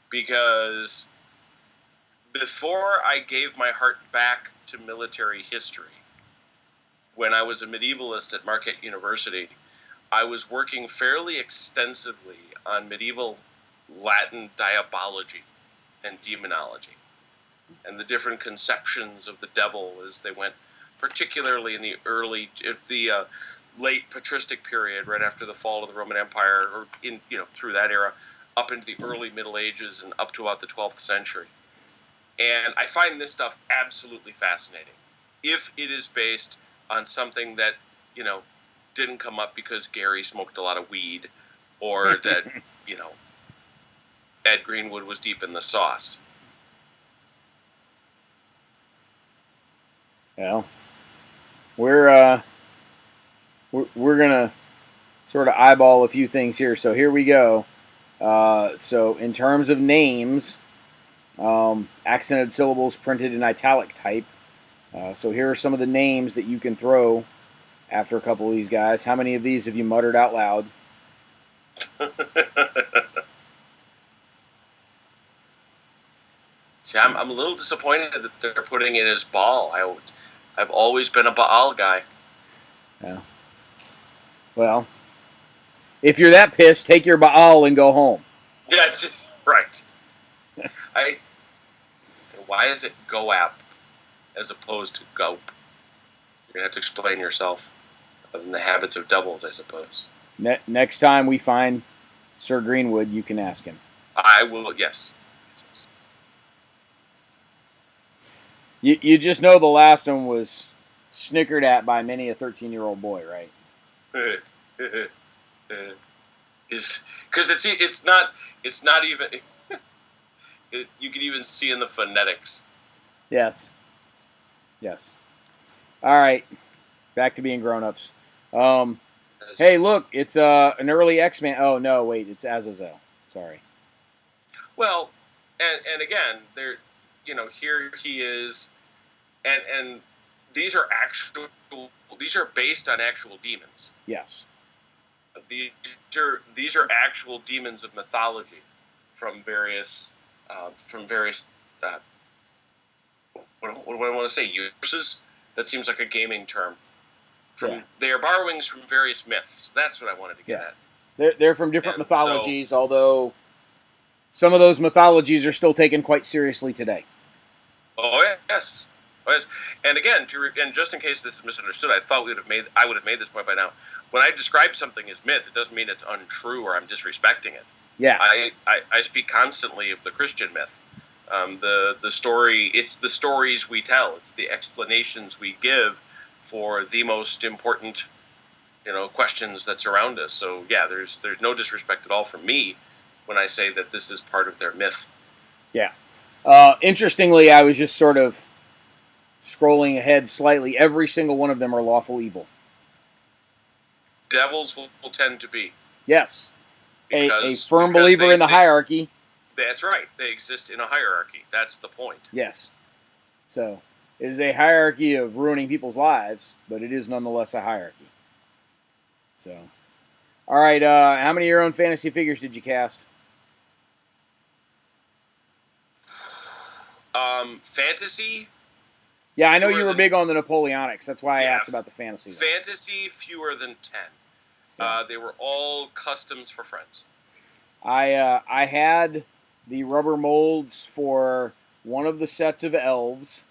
because before I gave my heart back to military history, when I was a medievalist at Marquette University, I was working fairly extensively on medieval Latin diabology and demonology, and the different conceptions of the devil as they went, particularly in the late patristic period, right after the fall of the Roman Empire, or through that era, up into the early Middle Ages and up to about the 12th century. And I find this stuff absolutely fascinating, if it is based on something that didn't come up because Gary smoked a lot of weed, or that Ed Greenwood was deep in the sauce. Well, we're gonna sort of eyeball a few things here. So here we go. So in terms of names, accented syllables printed in italic type. So here are some of the names that you can throw after a couple of these guys. How many of these have you muttered out loud? See, I'm a little disappointed that they're putting it as Baal. I've always been a Baal guy. Yeah. Well, if you're that pissed, take your Baal and go home. That's right. Why is it Goap as opposed to Gope? You're going to have to explain yourself, other than the habits of devils, I suppose. Next time we find Sir Greenwood, you can ask him. I will, yes. You just know the last one was snickered at by many a 13-year-old boy, right? Because it's not even you can even see in the phonetics. Yes. All right, back to being grown-ups. Hey, look, it's an early X-Man. Oh no, wait, it's Azazel. Sorry. Well, and again, there, here he is, and these are based on actual demons. Yes. These are actual demons of mythology from various what do I want to say, universes? That seems like a gaming term. They are borrowings from various myths. That's what I wanted to get at. They're from different mythologies, although some of those mythologies are still taken quite seriously today. Oh yes. And again, and just in case this is misunderstood, I would have made this point by now. When I describe something as myth, it doesn't mean it's untrue or I'm disrespecting it. Yeah. I speak constantly of the Christian myth. The story, it's the stories we tell, it's the explanations we give for the most important, questions that surround us. So yeah, there's no disrespect at all from me when I say that this is part of their myth. Yeah. Interestingly, I was just sort of scrolling ahead slightly. Every single one of them are lawful evil. Devils will tend to be. Yes. A firm believer in the hierarchy. That's right. They exist in a hierarchy. That's the point. Yes. So, it is a hierarchy of ruining people's lives, but it is nonetheless a hierarchy. So, all right. How many of your own fantasy figures did you cast? Fantasy? Yeah, I know you were big on the Napoleonics. That's why I asked about the fantasy. Fantasy, fewer than 10. Yeah. They were all customs for friends. I had the rubber molds for one of the sets of elves,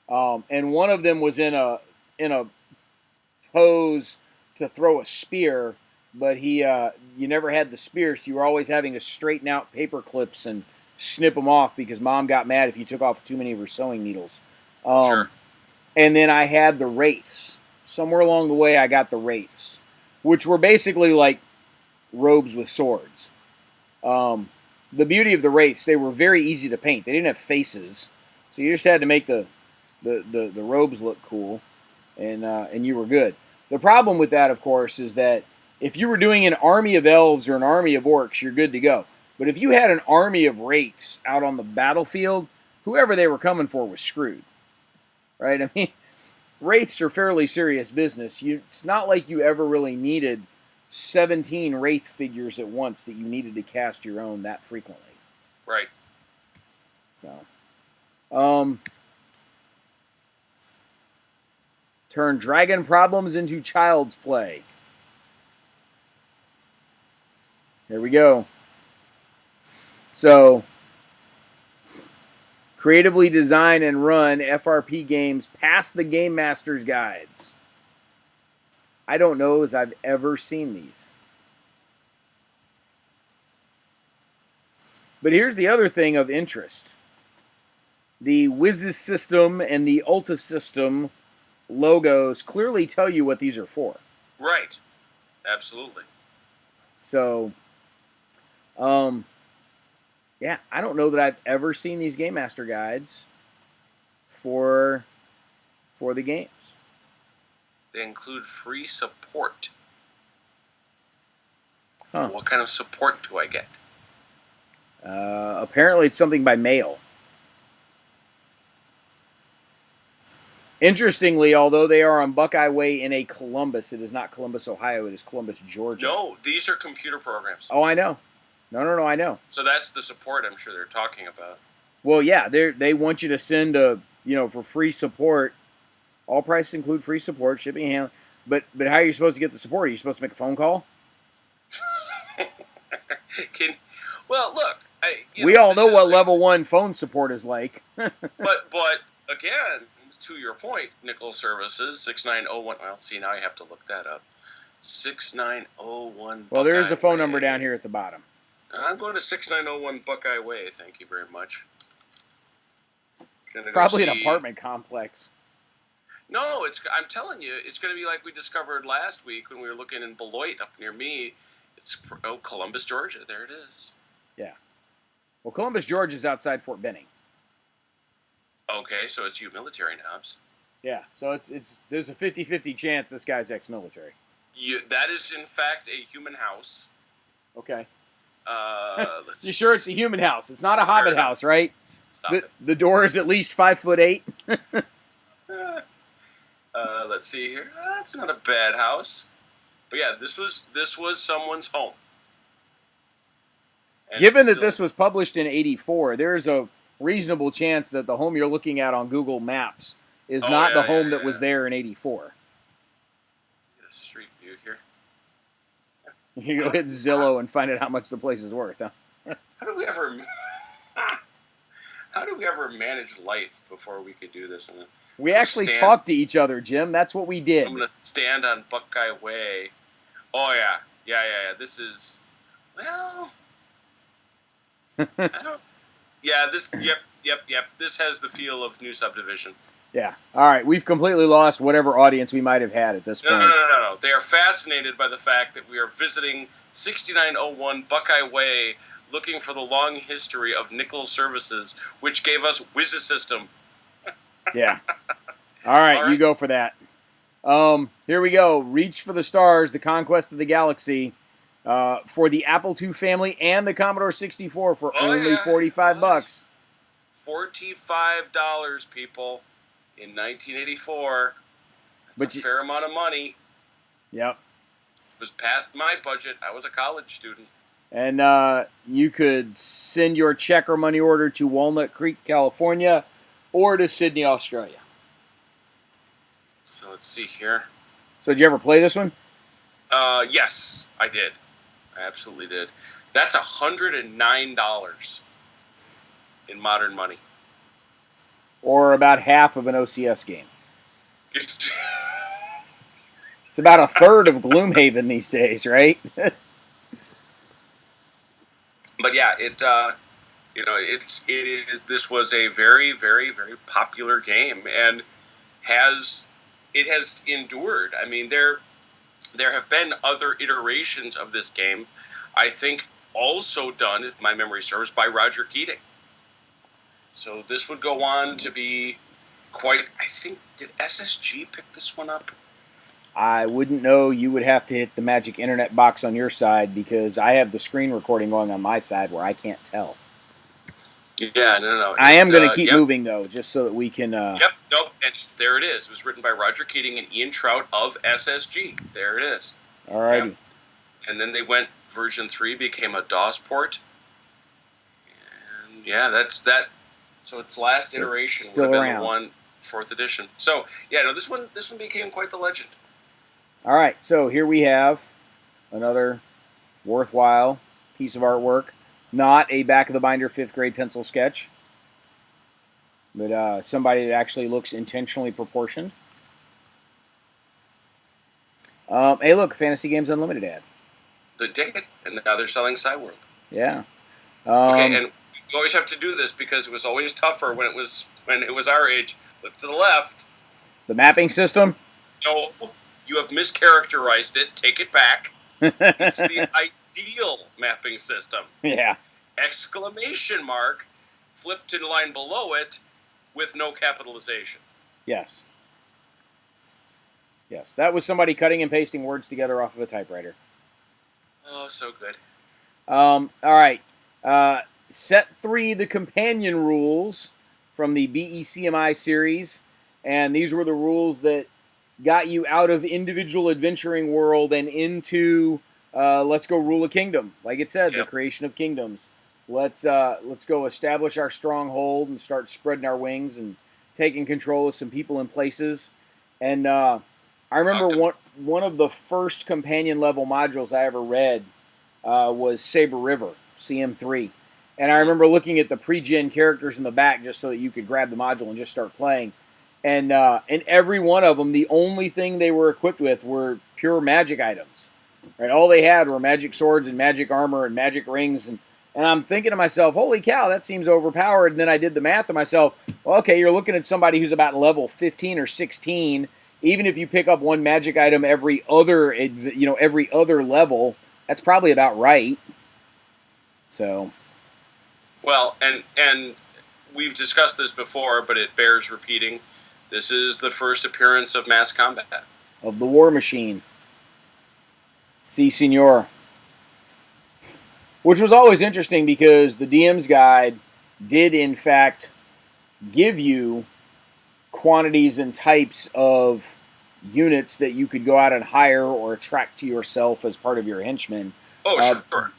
and one of them was in a pose to throw a spear, but you never had the spear, so you were always having to straighten out paper clips and snip them off because Mom got mad if you took off too many of her sewing needles. Sure. And then I had the wraiths. Somewhere along the way, I got the wraiths, which were basically like robes with swords. The beauty of the wraiths, they were very easy to paint. They didn't have faces, so you just had to make the robes look cool, and you were good. The problem with that, of course, is that if you were doing an army of elves or an army of orcs, you're good to go. But if you had an army of wraiths out on the battlefield, whoever they were coming for was screwed. Right? I mean, wraiths are fairly serious business. It's not like you ever really needed 17 wraith figures at once that you needed to cast your own that frequently. Right. So, Turn dragon problems into child's play. Here we go. So, creatively design and run FRP games past the Game Master's guides. I don't know as I've ever seen these. But here's the other thing of interest. The Wiz's system and the Ulta system logos clearly tell you what these are for. Right. Absolutely. So, yeah, I don't know that I've ever seen these Game Master guides for the games. They include free support. Huh. What kind of support do I get? Apparently it's something by mail. Interestingly, although they are on Buckeye Way in a Columbus, it is not Columbus, Ohio. It is Columbus, Georgia. No, these are computer programs. Oh, I know. No, I know. So that's the support I'm sure they're talking about. Well, yeah, they want you to send for free support. All prices include free support, shipping and handling. But how are you supposed to get the support? Are you supposed to make a phone call? Well, look. We all know what level 1 phone support is like. but again, to your point, nickel services 6901. Well, see, now you have to look that up. 6901. Well, there is a phone Way. number down here at the bottom. I'm going to 6901 Buckeye Way. Thank you very much. It's probably an apartment complex. No, I'm telling you, it's going to be like we discovered last week when we were looking in Beloit up near me. It's Columbus, Georgia. There it is. Yeah. Well, Columbus, Georgia is outside Fort Benning. Okay, so it's you military knobs. Yeah, so there's a 50-50 chance this guy's ex-military. That is, in fact, a human house. Okay. Let's you sure it's a human house? It's not a Hobbit house, right? Stop it. The door is at least 5'8". Let's see here. That's not a bad house. But yeah, this was someone's home. And given that this was published in '84, there's a reasonable chance that the home you're looking at on Google Maps is not the home that was there in '84. Get a street view here. You can go hit Zillow and find out how much the place is worth, huh? How do we ever manage life before we could do this? We actually talked to each other, Jim. That's what we did. I'm going to stand on Buckeye Way. Oh, yeah. Yeah. This is, well, I don't, yeah, yep. This has the feel of new subdivision. Yeah. All right. We've completely lost whatever audience we might have had at this point. No. They are fascinated by the fact that we are visiting 6901 Buckeye Way looking for the long history of nickel services, which gave us Wiz's system. Yeah. All right, you go for that. Here we go. Reach for the Stars, the Conquest of the Galaxy, for the Apple II family and the Commodore 64 for only $45. $45, people, in 1984. That's a fair amount of money. Yep. It was past my budget. I was a college student. And you could send your check or money order to Walnut Creek, California, or to Sydney, Australia. So let's see here. So did you ever play this one? Yes, I did. I absolutely did. That's $109 in modern money. Or about half of an OCS game. It's about a third of Gloomhaven these days, right? But yeah, this was a very, very, very popular game, and it has endured. I mean, there have been other iterations of this game, I think also done, if my memory serves, by Roger Keating. So this would go on to be quite, I think, did SSG pick this one up? I wouldn't know. You would have to hit the magic internet box on your side, because I have the screen recording going on my side where I can't tell. Yeah, no. I am going to keep moving, though, just so that we can... Yep, nope, and there it is. It was written by Roger Keating and Ian Trout of SSG. There it is. All right. Yep. And then they went, version 3 became a DOS port. And yeah, that's that. So its last So iteration still would have been around. the one, 4th edition. So yeah, no, this one became quite the legend. All right, so here we have another worthwhile piece of artwork. Not a back of the binder 5th grade pencil sketch, but somebody that actually looks intentionally proportioned. Hey, look, Fantasy Games Unlimited ad. They take it, and now they're selling Cyworld. Yeah. Okay, and you always have to do this because it was always tougher when it was our age. Look to the left. The mapping system? No, you have mischaracterized it. Take it back. It's the ideal mapping system. Yeah. Exclamation mark, flip to the line below it with no capitalization. Yes. Yes, that was somebody cutting and pasting words together off of a typewriter. Oh, so good. All right. Set 3, the companion rules from the BECMI series. And these were the rules that got you out of individual adventuring world and into let's go rule a kingdom. Like it said, Yep. The creation of kingdoms. Let's go establish our stronghold and start spreading our wings and taking control of some people and places. And I remember one of the first companion level modules I ever read was Saber River, CM3. And I remember looking at the pre-gen characters in the back just so that you could grab the module and just start playing. And every one of them, the only thing they were equipped with were pure magic items. Right? All they had were magic swords and magic armor and magic rings. And I'm thinking to myself, holy cow, that seems overpowered. And then I did the math to myself, well, okay, you're looking at somebody who's about level 15 or 16. Even if you pick up one magic item every other level, that's probably about right. So, well, and we've discussed this before, but it bears repeating. This is the first appearance of mass combat. Of the War Machine. Si, senor. Which was always interesting because the DM's Guide did, in fact, give you quantities and types of units that you could go out and hire or attract to yourself as part of your henchmen. Oh, sure.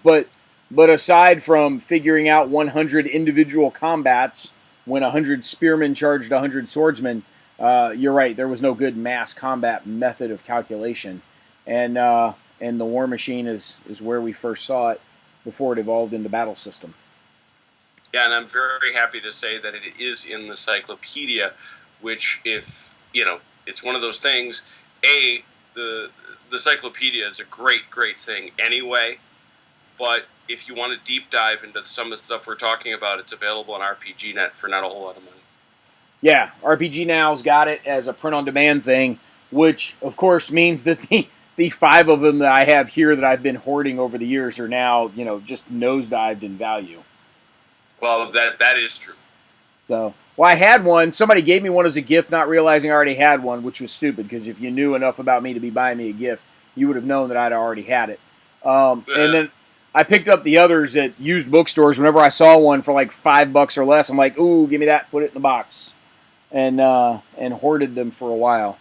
But aside from figuring out 100 individual combats when 100 spearmen charged 100 swordsmen, you're right, there was no good mass combat method of calculation. And the War Machine is where we first saw it before it evolved into battle system. Yeah, and I'm very happy to say that it is in the Cyclopedia, which, if, it's one of those things, the Cyclopedia is a great thing anyway, but if you want to deep dive into some of the stuff we're talking about, it's available on RPGNet for not a whole lot of money. Yeah, RPG Now's got it as a print-on-demand thing, which, of course, means that the 5 of them that I have here that I've been hoarding over the years are now, just nosedived in value. Well, that is true. So, well, I had one. Somebody gave me one as a gift, not realizing I already had one, which was stupid, because if you knew enough about me to be buying me a gift, you would have known that I'd already had it. And then I picked up the others at used bookstores. Whenever I saw one for like $5 or less, I'm like, ooh, give me that, put it in the box. And hoarded them for a while.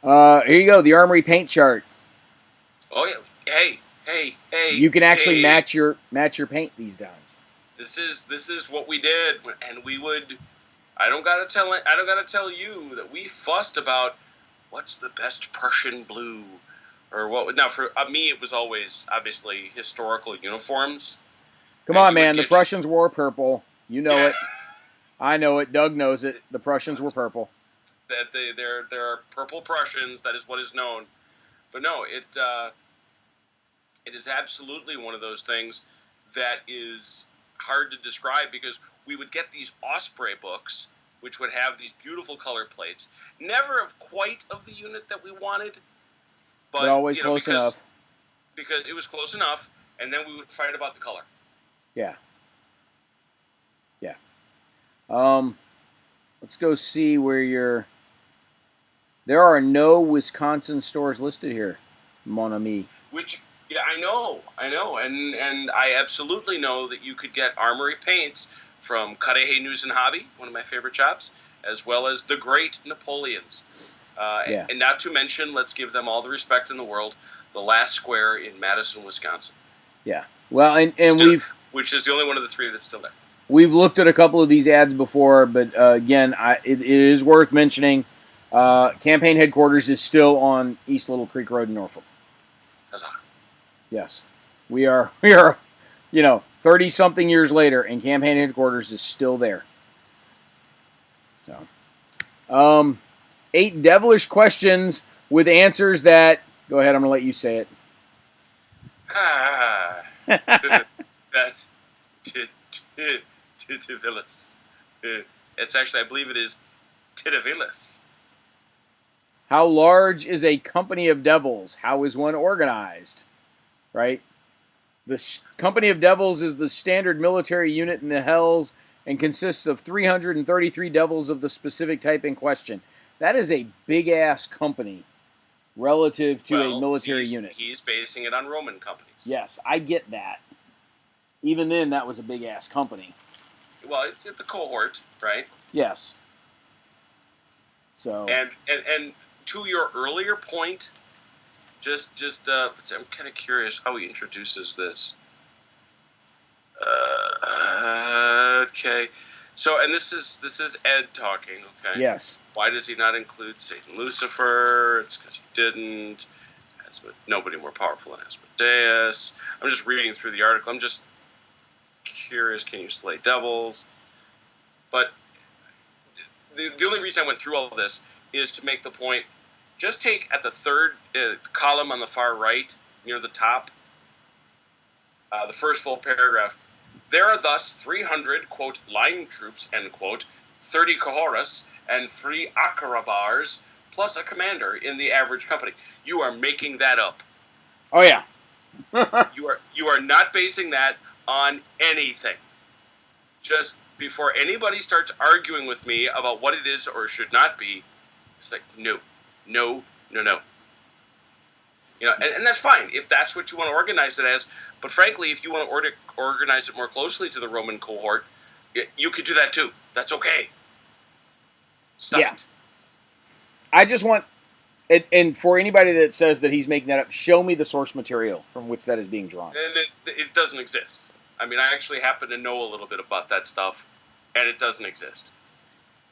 Here you go, the Armory paint chart. Oh yeah, hey! You can actually match your paint these days. This is what we did, and we would. I don't gotta tell you that we fussed about what's the best Prussian blue, or what. Now for me, it was always obviously historical uniforms. Come on, man, the Prussians wore purple. You know it. I know it. Doug knows it. The Prussians were purple. That there are purple Prussians. That is what is known. But no, it is absolutely one of those things that is hard to describe, because we would get these Osprey books, which would have these beautiful color plates, never of quite of the unit that we wanted, but always close enough. Because it was close enough, and then we would fight about the color. Yeah. Let's go see where you're. There are no Wisconsin stores listed here, mon ami. Which, yeah, I know, and I absolutely know that you could get Armory paints from Cudahy News and Hobby, one of my favorite shops, as well as the Great Napoleons. And not to mention, let's give them all the respect in the world, the Last Square in Madison, Wisconsin. Yeah. Well, and still, we've... Which is the only one of the 3 that's still there. we've looked at a couple of these ads before, but again, it is worth mentioning. Campaign headquarters is still on East Little Creek Road in Norfolk. Huzzah. Yes, we are, 30-something years later, and campaign headquarters is still there. So, 8 devilish questions with answers that. Go ahead, I'm going to let you say it. That's devilish. It's actually, I believe it is devilish. How large is a company of devils? How is one organized? Right? The company of devils is the standard military unit in the Hells and consists of 333 devils of the specific type in question. That is a big-ass company relative to a military unit. He's basing it on Roman companies. Yes, I get that. Even then, that was a big-ass company. Well, it's the cohort, right? Yes. So. And to your earlier point, I'm kind of curious how he introduces this. Okay. So, and this is Ed talking, okay? Yes. Why does he not include Satan Lucifer? It's because he didn't. Nobody more powerful than Asmodeus. I'm just reading through the article. I'm just curious, can you slay devils? But the only reason I went through all of this is to make the point, just take at the third column on the far right, near the top, the first full paragraph. There are thus 300, quote, line troops, end quote, 30 cohorts, and 3 akrabars, plus a commander in the average company. You are making that up. Oh, yeah. You are not basing that on anything. Just before anybody starts arguing with me about what it is or should not be, it's like, no. And that's fine if that's what you want to organize it as. But frankly, if you want to organize it more closely to the Roman cohort, you could do that too. That's okay. Stop it. I just want, and for anybody that says that he's making that up, show me the source material from which that is being drawn. And it doesn't exist. I mean, I actually happen to know a little bit about that stuff, and it doesn't exist.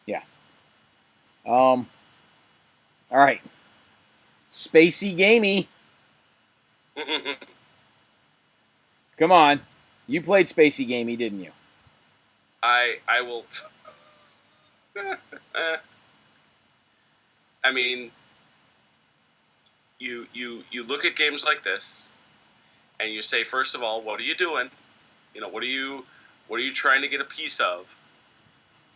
Yeah. All right. Spacey Gamey. Come on. You played Spacey Gamey, didn't you? I will. I mean, you look at games like this, and you say, first of all, what are you doing? What are you trying to get a piece of?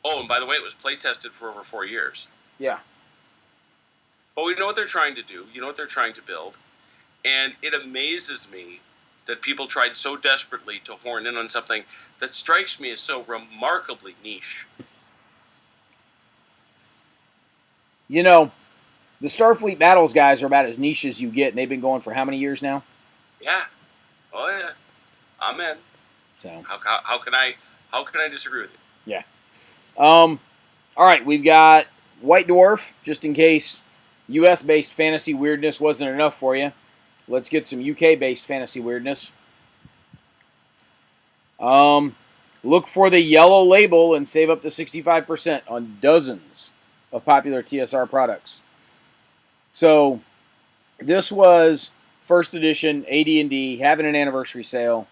Oh, and by the way, it was play tested for over 4 years. Yeah. But we know what they're trying to do. You know what they're trying to build. And it amazes me that people tried so desperately to horn in on something that strikes me as so remarkably niche. The Starfleet Battles guys are about as niche as you get, and they've been going for how many years now? Yeah. Oh, yeah. Amen. So how can I disagree with you? Yeah. All right, we've got White Dwarf, just in case U.S.-based fantasy weirdness wasn't enough for you. Let's get some UK-based fantasy weirdness. Look for the yellow label and save up to 65% on dozens of popular TSR products. So, this was first edition AD&D, having an anniversary sale,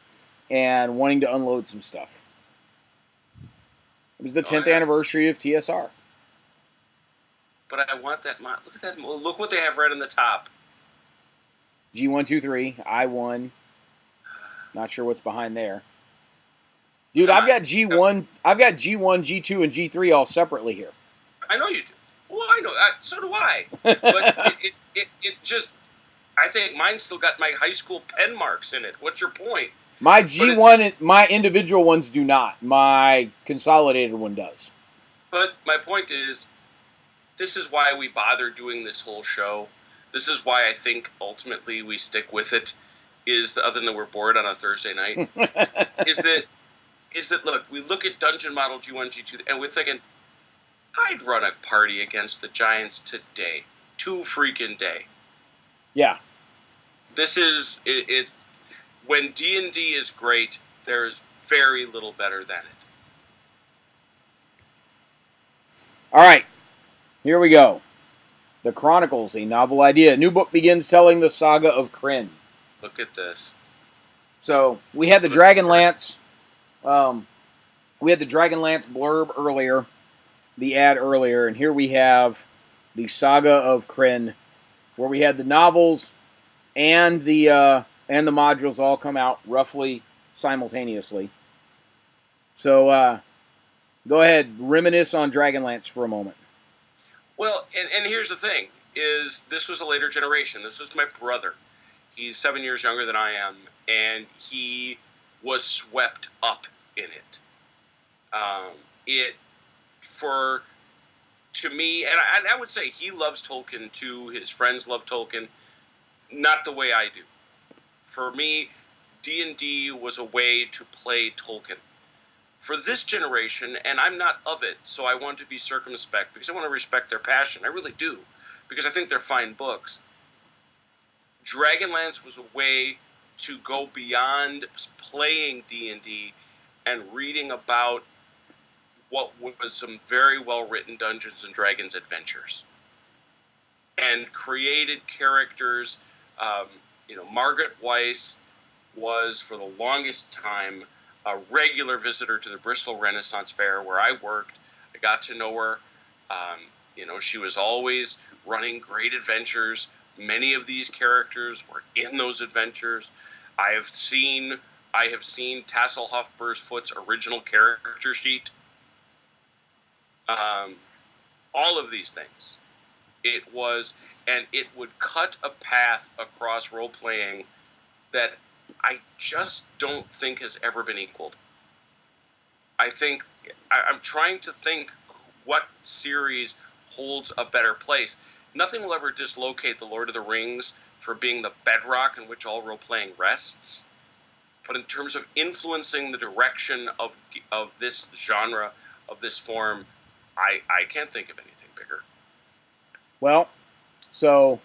and wanting to unload some stuff. It was the 10th anniversary of TSR. But I want that. Look at that. Look what they have right on the top. G123, I1. Not sure what's behind there. Dude, I've got G1, G2, and G3 all separately here. I know you do. Well, I know. So do I. But it just, I think mine still got my high school pen marks in it. What's your point? My G1, my individual ones do not. My consolidated one does. But my point is, this is why we bother doing this whole show. This is why I think ultimately we stick with it. Other than we're bored on a Thursday night, is that look, we look at Dungeon Model G1, G2, and we're thinking, I'd run a party against the Giants today, too freaking day. Yeah. This is it. When D&D is great, there is very little better than it. All right, here we go. The Chronicles, a novel idea. A new book begins telling the saga of Kryn. Look at this. So we had the Dragonlance. We had the Dragonlance blurb earlier, the ad earlier, and here we have the saga of Kryn, where we had the novels and the modules all come out roughly simultaneously. So go ahead, reminisce on Dragonlance for a moment. Well, and here's the thing, is this was a later generation. This was my brother. He's 7 years younger than I am, and he was swept up in it. To me, and I would say he loves Tolkien too, his friends love Tolkien, not the way I do. For me, D&D was a way to play Tolkien. For this generation, and I'm not of it, so I want to be circumspect, because I want to respect their passion. I really do, because I think they're fine books. Dragonlance was a way to go beyond playing D&D and reading about what was some very well-written Dungeons and Dragons adventures. And created characters. Margaret Weiss was, for the longest time, a regular visitor to the Bristol Renaissance Fair where I worked. I got to know her. She was always running great adventures. Many of these characters were in those adventures. I have seen Tasselhoff Burstfoot's original character sheet. All of these things. It would cut a path across role-playing that I just don't think has ever been equaled. I'm trying to think what series holds a better place. Nothing will ever dislocate The Lord of the Rings for being the bedrock in which all role-playing rests. But in terms of influencing the direction of this genre, of this form, I can't think of anything bigger. Well, so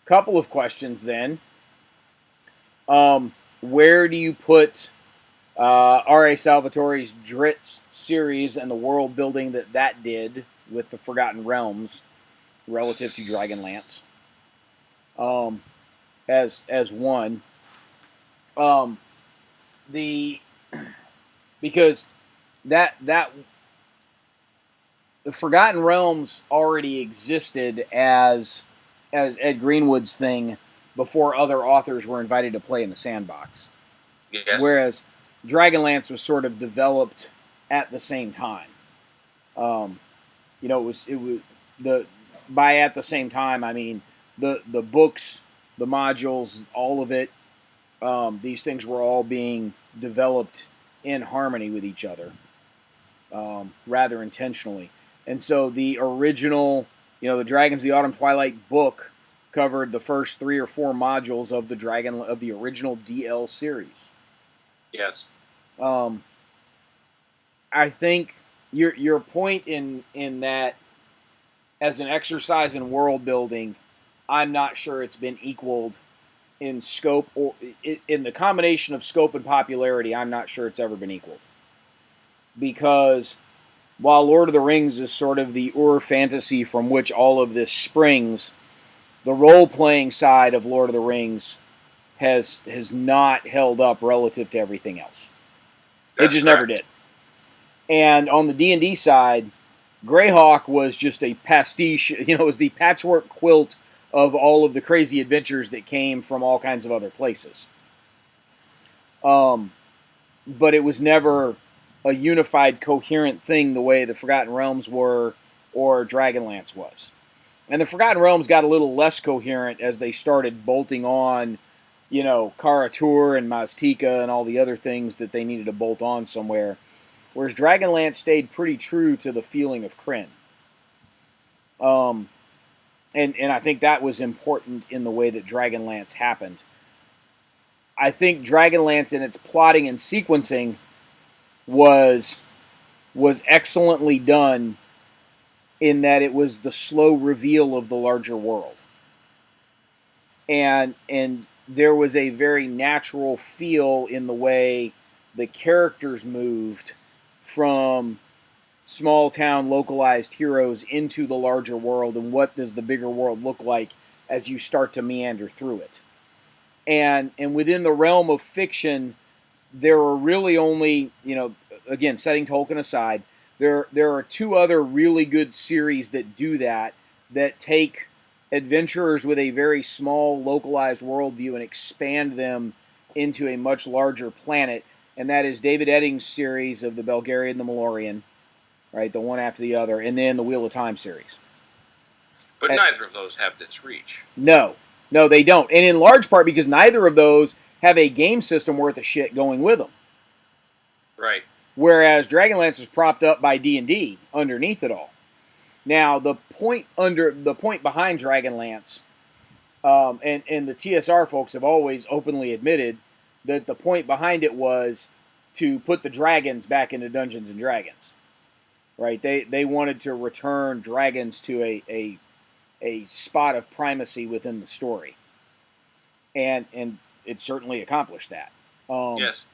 couple of questions then. Where do you put R.A. Salvatore's Drizzt series and the world building that did with the Forgotten Realms relative to Dragonlance? As one. Because that the Forgotten Realms already existed as Ed Greenwood's thing before other authors were invited to play in the sandbox. Yes. Whereas Dragonlance was sort of developed at the same time. It was by at the same time, I mean the books, the modules, all of it. These things were all being developed in harmony with each other, rather intentionally. And so the original, the Dragons of the Autumn Twilight book covered the first 3 or 4 modules of the original DL series. Yes. I think your point in that, as an exercise in world building, I'm not sure it's been equaled in scope, or in the combination of scope and popularity. I'm not sure it's ever been equaled, because while Lord of the Rings is sort of the fantasy from which all of this springs, the role-playing side of Lord of the Rings has not held up relative to everything else. It just never did. And on the D&D side, Greyhawk was just a pastiche, it was the patchwork quilt of all of the crazy adventures that came from all kinds of other places. But it was never a unified, coherent thing the way the Forgotten Realms were or Dragonlance was. And the Forgotten Realms got a little less coherent as they started bolting on, Kara-Tur and Maztica and all the other things that they needed to bolt on somewhere. Whereas Dragonlance stayed pretty true to the feeling of Kryn. And I think that was important in the way that Dragonlance happened. I think Dragonlance in its plotting and sequencing was excellently done, in that it was the slow reveal of the larger world. And there was a very natural feel in the way the characters moved from small town localized heroes into the larger world, and what does the bigger world look like as you start to meander through it. And within the realm of fiction, there are really only, again, setting Tolkien aside, there are two other really good series that do that take adventurers with a very small localized worldview and expand them into a much larger planet, and that is David Eddings' series of the Belgariad and the Malorian, right, the one after the other, and then the Wheel of Time series. But neither of those have this reach. No, they don't, and in large part because neither of those have a game system worth of shit going with them. Right. Whereas Dragonlance is propped up by D&D underneath it all. Now, the point behind Dragonlance, and the TSR folks have always openly admitted that the point behind it was to put the dragons back into Dungeons and Dragons. Right? They wanted to return dragons to a spot of primacy within the story. And it certainly accomplished that. Yes.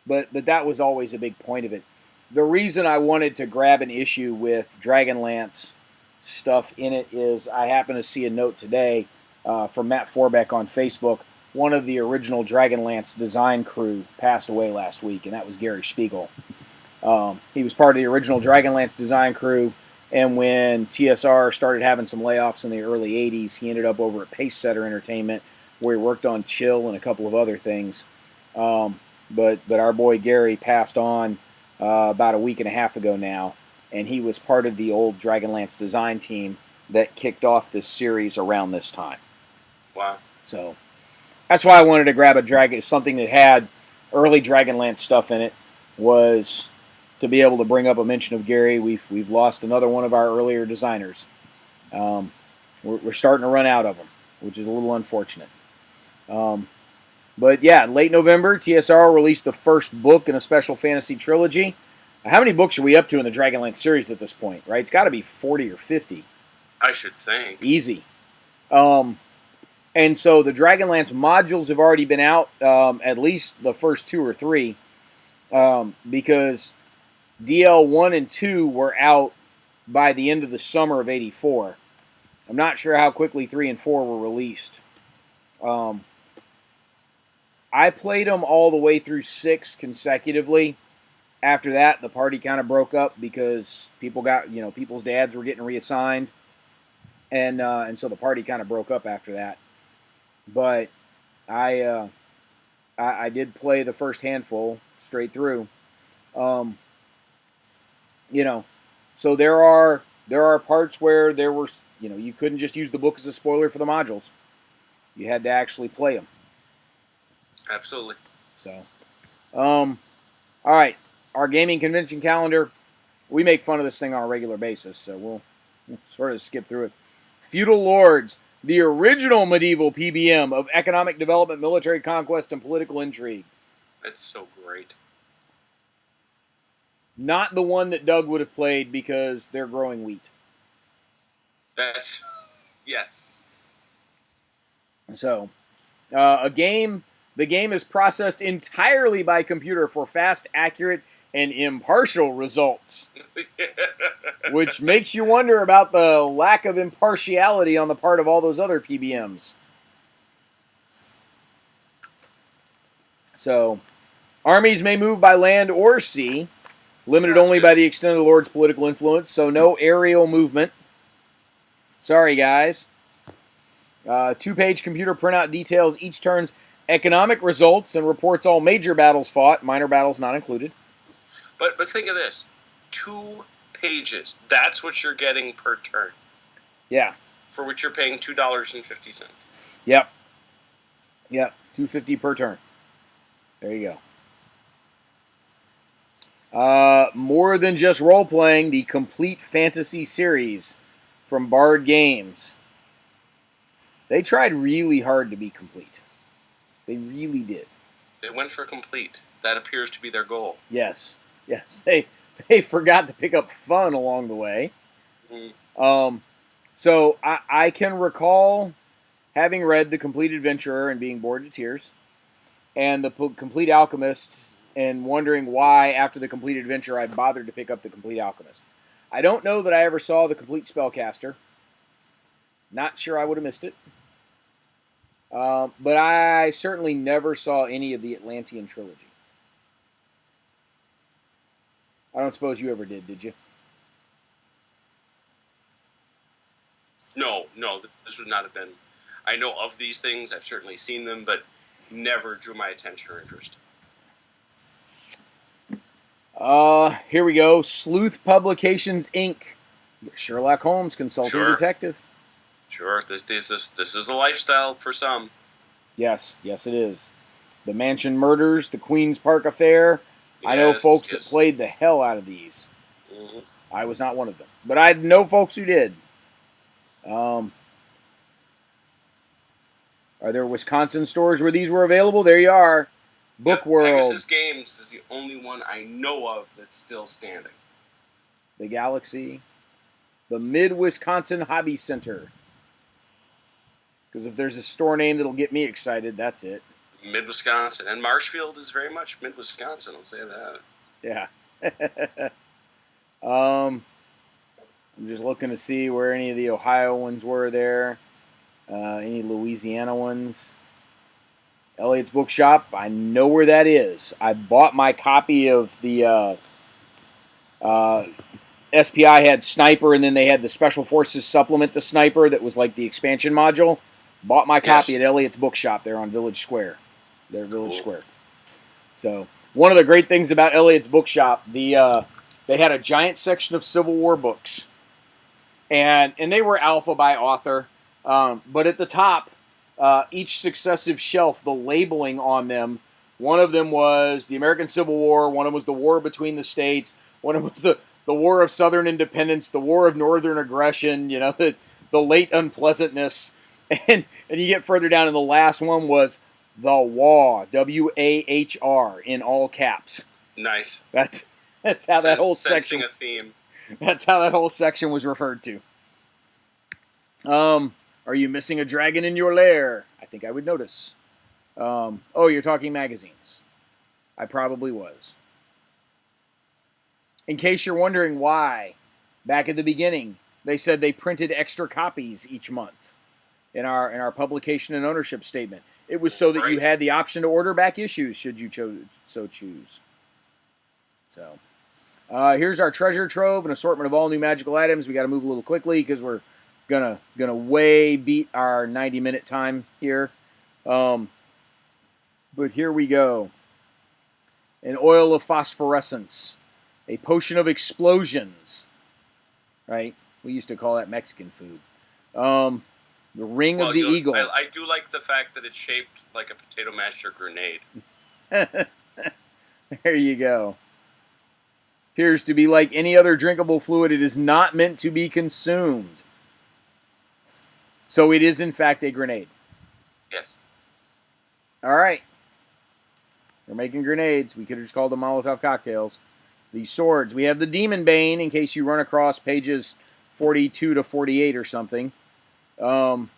But that was always a big point of it. The reason I wanted to grab an issue with Dragonlance stuff in it is I happened to see a note today from Matt Forbeck on Facebook. One of the original Dragonlance design crew passed away last week, and that was Gary Spiegel. He was part of the original Dragonlance design crew, and when TSR started having some layoffs in the early 80s, he ended up over at Pace Setter Entertainment, where he worked on Chill and a couple of other things. But our boy Gary passed on about a week and a half ago now, and he was part of the old Dragonlance design team that kicked off this series around this time. Wow. So that's why I wanted to grab something that had early Dragonlance stuff in it, was to be able to bring up a mention of Gary. We've lost another one of our earlier designers. We're starting to run out of them, which is a little unfortunate. But yeah, late November, TSR released the first book in a special fantasy trilogy. How many books are we up to in the Dragonlance series at this point, right? It's got to be 40 or 50. I should think. Easy. And so the Dragonlance modules have already been out, at least the first 2 or 3, because DL 1 and 2 were out by the end of the summer of '84. I'm not sure how quickly 3 and 4 were released. I played them all the way through 6 consecutively. After that, the party kind of broke up because people's dads were getting reassigned, and so the party kind of broke up after that. But I did play the first handful straight through. So there are parts where there were, you couldn't just use the book as a spoiler for the modules. You had to actually play them. Absolutely. So, all right. Our gaming convention calendar, we make fun of this thing on a regular basis, so we'll sort of skip through it. Feudal Lords, the original medieval PBM of economic development, military conquest, and political intrigue. That's so great. Not the one that Doug would have played because they're growing wheat. Yes. So, the game is processed entirely by computer for fast, accurate, and impartial results. Which makes you wonder about the lack of impartiality on the part of all those other PBMs. So, armies may move by land or sea, limited only by the extent of the Lord's political influence, so no aerial movement. Sorry, guys. 2-page computer printout details each turn's economic results and reports all major battles fought, minor battles not included. But think of this. 2 pages. That's what you're getting per turn. Yeah. For which you're paying $2.50. Yep. $2.50 per turn. There you go. More than just role-playing, the complete fantasy series from Bard Games. They tried really hard to be complete. They really did. They went for complete. That appears to be their goal. Yes. They forgot to pick up fun along the way. Mm. So I can recall having read The Complete Adventurer and being bored to tears, and The Complete Alchemist and wondering why, after the complete adventure, I bothered to pick up the Complete Alchemist. I don't know that I ever saw the Complete Spellcaster. Not sure I would have missed it. But I certainly never saw any of the Atlantean trilogy. I don't suppose you ever did you? No, this would not have been. I know of these things. I've certainly seen them, but never drew my attention or interest. Here we go. Sleuth Publications, Inc. Sherlock Holmes, consulting detective. Sure, this is a lifestyle for some. Yes, it is. The Mansion Murders, the Queen's Park Affair. Yes, I know folks that played the hell out of these. Mm-hmm. I was not one of them, but I know folks who did. Are there Wisconsin stores where these were available? There you are. Book World. Pegasus Games is the only one I know of that's still standing. The Galaxy. The Mid-Wisconsin Hobby Center. Because if there's a store name that'll get me excited, that's it. Mid-Wisconsin. And Marshfield is very much Mid-Wisconsin, I'll say that. Yeah. I'm just looking to see where any of the Ohio ones were there. Any Louisiana ones. Elliot's Bookshop, I know where that is. I bought my copy of the SPI had Sniper, and then they had the Special Forces supplement to Sniper that was like the expansion module. Bought my copy at Elliot's Bookshop there on Village Square. Village Square. So, one of the great things about Elliot's Bookshop, they had a giant section of Civil War books. And they were alpha by author. But at the top, each successive shelf, the labeling on them, one of them was the American Civil War, one of them was the War between the states, one of them was the War of Southern Independence, the War of Northern Aggression, the late unpleasantness. And you get further down, and the last one was the WAR, WAHR, in all caps. Nice. That's how that whole section. Sensing a theme. That's how that whole section was referred to. Are you missing a dragon in your lair? I think I would notice. Oh, you're talking magazines. I probably was. In case you're wondering why, back at the beginning, they said they printed extra copies each month in our publication and ownership statement. It was so that you had the option to order back issues should you so choose. So, here's our treasure trove, an assortment of all new magical items. We got to move a little quickly because we're gonna way beat our 90-minute time here. But here we go. An oil of phosphorescence, a potion of explosions. Right? We used to call that Mexican food. The ring of the eagle. I do like the fact that it's shaped like a potato masher grenade. There you go. Appears to be like any other drinkable fluid. It is not meant to be consumed. So it is, in fact, a grenade. Yes. All right. We're making grenades. We could have just called them Molotov cocktails. These swords. We have the Demon Bane, in case you run across pages 42 to 48 or something. The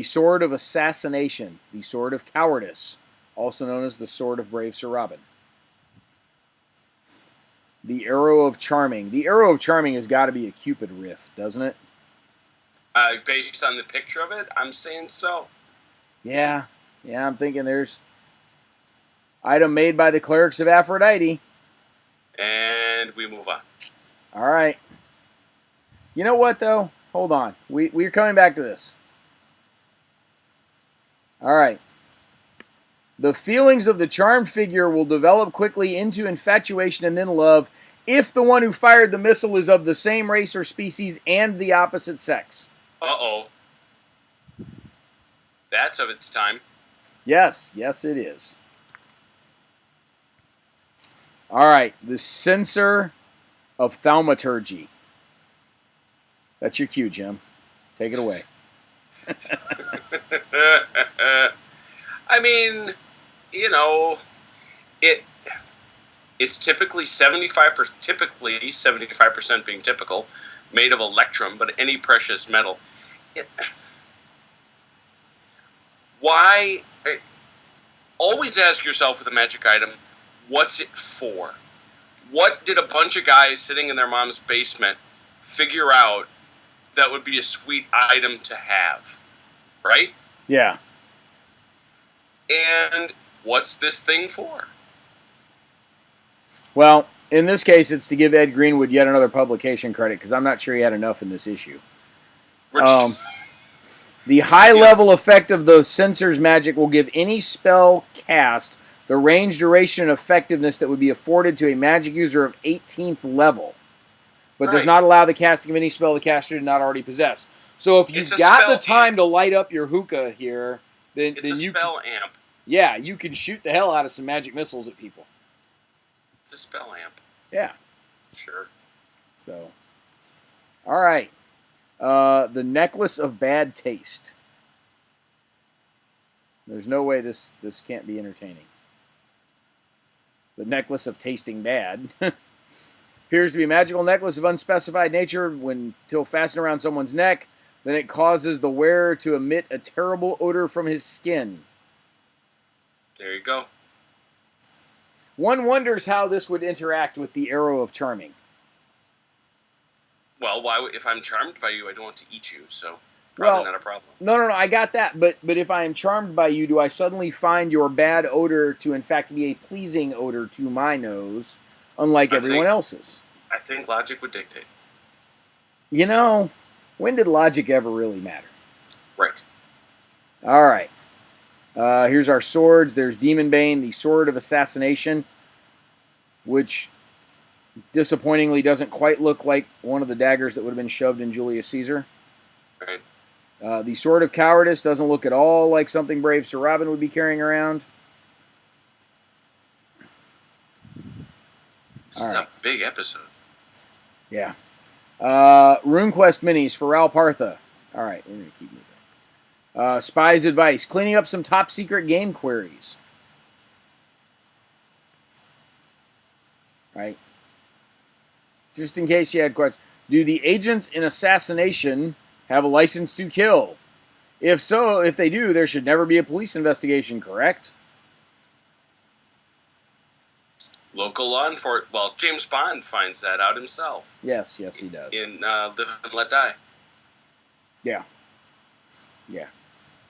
Sword of Assassination. The Sword of Cowardice. Also known as the Sword of Brave Sir Robin. The Arrow of Charming. The Arrow of Charming has got to be a Cupid riff, doesn't it? Based on the picture of it, I'm saying so. Yeah, I'm thinking there's item made by the Clerics of Aphrodite. And we move on. All right. You know what, though? Hold on. We're coming back to this. All right. The feelings of the charmed figure will develop quickly into infatuation and then love if the one who fired the missile is of the same race or species and the opposite sex. Uh-oh. That's of its time. Yes, it is. All right, the Censor of Thaumaturgy. That's your cue, Jim. Take it away. I mean, it's typically 75% being typical, made of electrum, but any precious metal. Why? Always ask yourself with a magic item, what's it for? What did a bunch of guys sitting in their mom's basement figure out that would be a sweet item to have? Right? Yeah. And what's this thing for? Well, in this case, it's to give Ed Greenwood yet another publication credit, because I'm not sure he had enough in this issue. The high-level effect of the censor's magic will give any spell cast the range, duration, and effectiveness that would be afforded to a magic user of 18th level, but does not allow the casting of any spell the caster did not already possess. So if you've got the time to light up your hookah here, then it's a spell amp. Yeah, you can shoot the hell out of some magic missiles at people. It's a spell amp. Yeah. Sure. So, all right. The Necklace of Bad Taste. There's no way this can't be entertaining. The Necklace of Tasting Bad. Appears to be a magical necklace of unspecified nature. Until fastened around someone's neck, then it causes the wearer to emit a terrible odor from his skin. There you go. One wonders how this would interact with the Arrow of Charming. Well, if I'm charmed by you, I don't want to eat you, so probably not a problem. No, I got that. But if I am charmed by you, do I suddenly find your bad odor to, in fact, be a pleasing odor to my nose, unlike everyone else's? I think logic would dictate. You know, when did logic ever really matter? Right. All right. Here's our swords. There's Demon Bane, the Sword of Assassination, which disappointingly doesn't quite look like one of the daggers that would have been shoved in Julius Caesar. Right. The Sword of Cowardice doesn't look at all like something brave Sir Robin would be carrying around. All right. A big episode. Yeah. RuneQuest minis for Ral Partha. All right, we're going to keep moving. Spy's Advice. Cleaning up some top secret game queries. Right. Just in case you had questions. Do the agents in assassination have a license to kill? If so, if they do, there should never be a police investigation, correct? Local law enforcement. Well, James Bond finds that out himself. Yes, he does. In Live and Let Die. Yeah.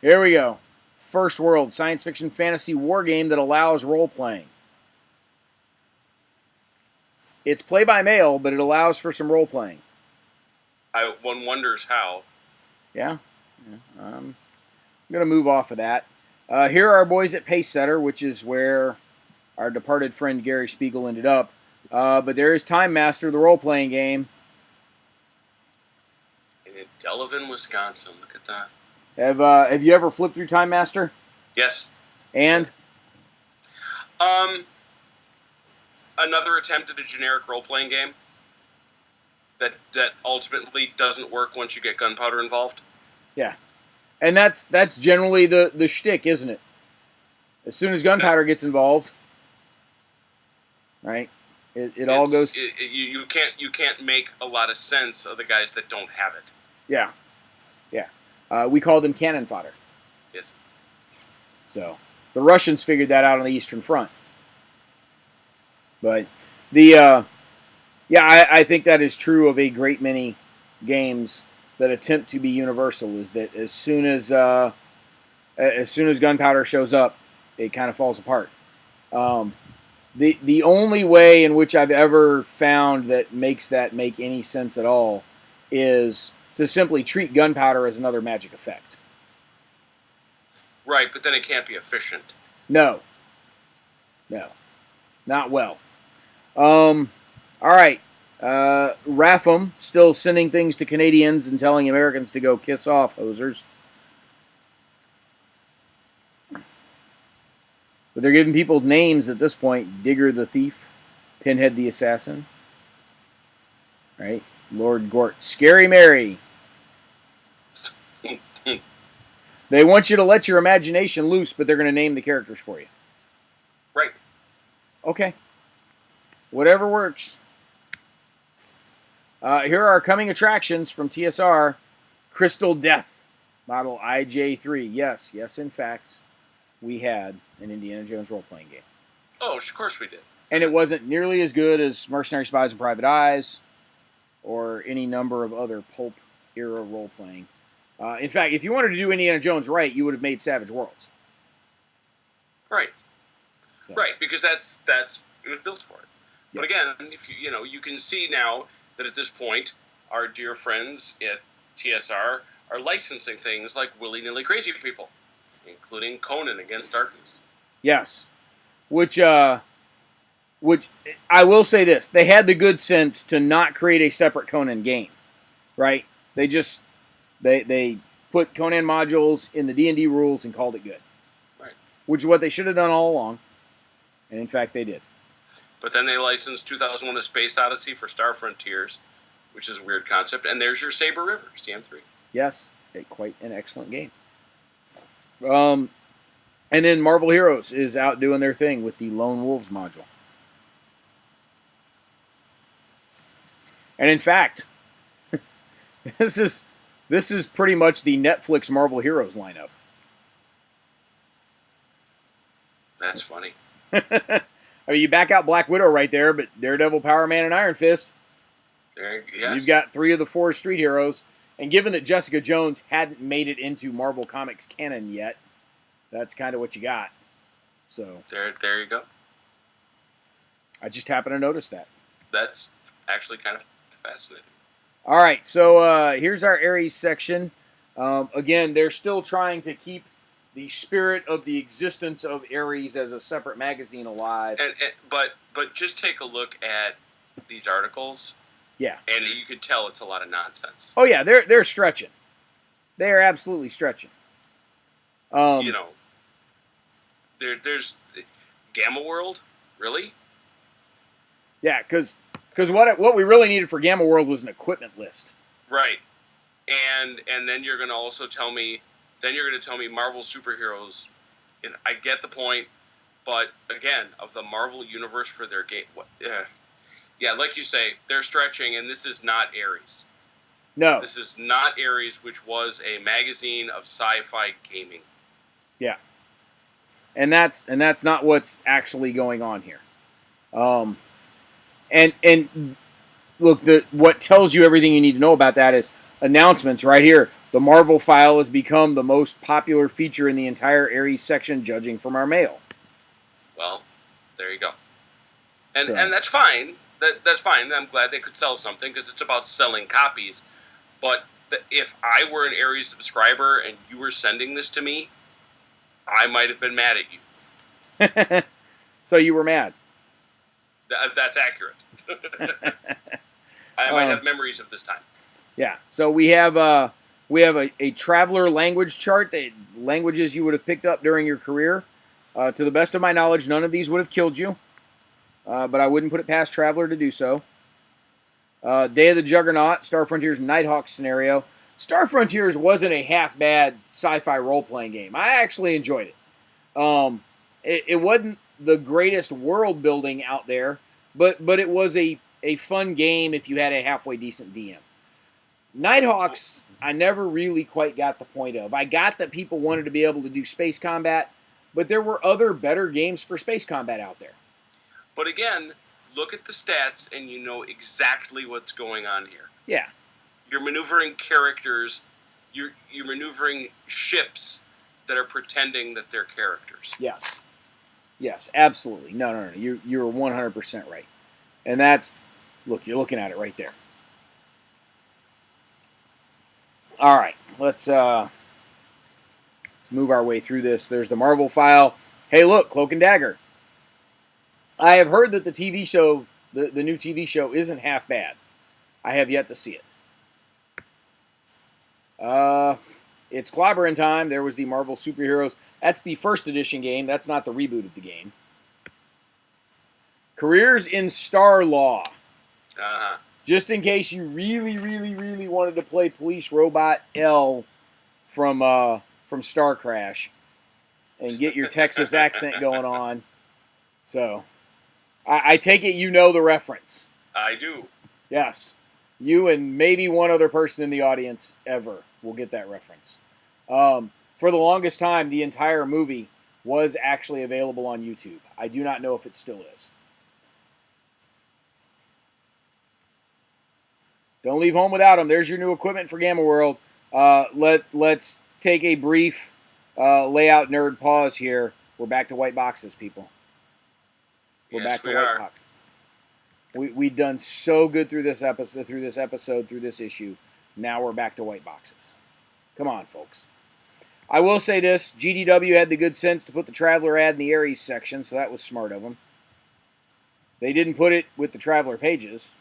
Here we go. First World, science fiction fantasy war game that allows role-playing. It's play-by-mail, but it allows for some role-playing. One wonders how. Yeah. I'm going to move off of that. Here are our boys at Pace Setter, which is where our departed friend Gary Spiegel ended up. But there is Time Master, the role-playing game. In Delavan, Wisconsin. Look at that. Have you ever flipped through Time Master? Yes. And? Another attempt at a generic role-playing game that ultimately doesn't work once you get gunpowder involved. Yeah. And that's generally the shtick, isn't it? As soon as gunpowder gets involved, right? It all goes. You can't make a lot of sense of the guys that don't have it. Yeah. We call them cannon fodder. Yes. So the Russians figured that out on the Eastern Front. But I think that is true of a great many games that attempt to be universal. Is that as soon as gunpowder shows up, it kind of falls apart. The only way in which I've ever found that makes that make any sense at all is to simply treat gunpowder as another magic effect. Right, but then it can't be efficient. No, not well. All right. Rapham still sending things to Canadians and telling Americans to go kiss off, hosers. But they're giving people names at this point. Digger the Thief, Pinhead the Assassin, right? Lord Gort, Scary Mary. They want you to let your imagination loose, but they're going to name the characters for you. Right. Okay. Whatever works. Here are our coming attractions from TSR. Crystal Death, model IJ3. Yes, in fact, we had an Indiana Jones role-playing game. Oh, of course we did. And it wasn't nearly as good as Mercenary Spies and Private Eyes or any number of other pulp era role playing. In fact, if you wanted to do Indiana Jones right, you would have made Savage Worlds. Right. So. Right, because that's it was built for it. Yes. But again, if you can see now that at this point, our dear friends at TSR are licensing things like Willy-Nilly Crazy People, including Conan Against Darkness. Yes, which I will say this: they had the good sense to not create a separate Conan game, right? They just they put Conan modules in the D&D rules and called it good, right? Which is what they should have done all along, and in fact, they did. But then they licensed 2001: A Space Odyssey for Star Frontiers, which is a weird concept. And there's your Saber River, CM3. Yes, quite an excellent game. And then Marvel Heroes is out doing their thing with the Lone Wolves module. And in fact, this is pretty much the Netflix Marvel Heroes lineup. That's funny. I mean, you back out Black Widow right there, but Daredevil, Power Man, and Iron Fist. Yes. You've got 3 of the 4 street heroes. And given that Jessica Jones hadn't made it into Marvel Comics canon yet, that's kind of what you got. So there you go. I just happened to notice that. That's actually kind of fascinating. All right, so here's our Ares section. Again, they're still trying to keep the spirit of the existence of Ares as a separate magazine alive. But just take a look at these articles. Yeah. And you could tell it's a lot of nonsense. Oh yeah, they're stretching. They are absolutely stretching. There's Gamma World, really? Yeah, because what we really needed for Gamma World was an equipment list. Right. And then you're going to also tell me Marvel superheroes. And I get the point, but again, of the Marvel universe for their game, yeah, like you say, they're stretching, and this is not Ares. No, this is not Ares, which was a magazine of sci-fi gaming. Yeah, and that's not what's actually going on here. And look, what tells you everything you need to know about that is announcements right here. The Marvel file has become the most popular feature in the entire Ares section, judging from our mail. Well, there you go. And that's fine. That's fine. I'm glad they could sell something because it's about selling copies. But if I were an Ares subscriber and you were sending this to me, I might have been mad at you. So you were mad? That's accurate. I might have memories of this time. Yeah. So we have a traveler language chart, that languages you would have picked up during your career. To the best of my knowledge, none of these would have killed you. But I wouldn't put it past Traveler to do so. Day of the Juggernaut, Star Frontiers Nighthawk scenario. Star Frontiers wasn't a half-bad sci-fi role-playing game. I actually enjoyed it. It wasn't the greatest world-building out there, but it was a fun game if you had a halfway decent DM. Nighthawks, I never really quite got the point of. I got that people wanted to be able to do space combat, but there were other better games for space combat out there. But again, look at the stats and you know exactly what's going on here. Yeah. You're maneuvering characters. You're maneuvering ships that are pretending that they're characters. Yes. Yes, absolutely. No. You're 100% right. And that's, look, you're looking at it right there. All right, let's move our way through this. There's the Marvel file. Hey, look, Cloak and Dagger. I have heard that the TV show, the new TV show, isn't half bad. I have yet to see it. It's clobbering time. There was the Marvel Superheroes. That's the first edition game. That's not the reboot of the game. Careers in Star Law. Uh-huh. Just in case you really, really, really wanted to play Police Robot L from Star Crash and get your Texas accent going on. So, I take it you know the reference. I do. Yes. You and maybe one other person in the audience ever will get that reference. For the longest time, the entire movie was actually available on YouTube. I do not know if it still is. Don't leave home without them. There's your new equipment for Gamma World. Let's take a brief layout nerd pause here. We're back to white boxes, people. We're back to white boxes. We've done so good through this episode, through this issue. Now we're back to white boxes. Come on, folks. I will say this. GDW had the good sense to put the Traveler ad in the Ares section, so that was smart of them. They didn't put it with the Traveler pages.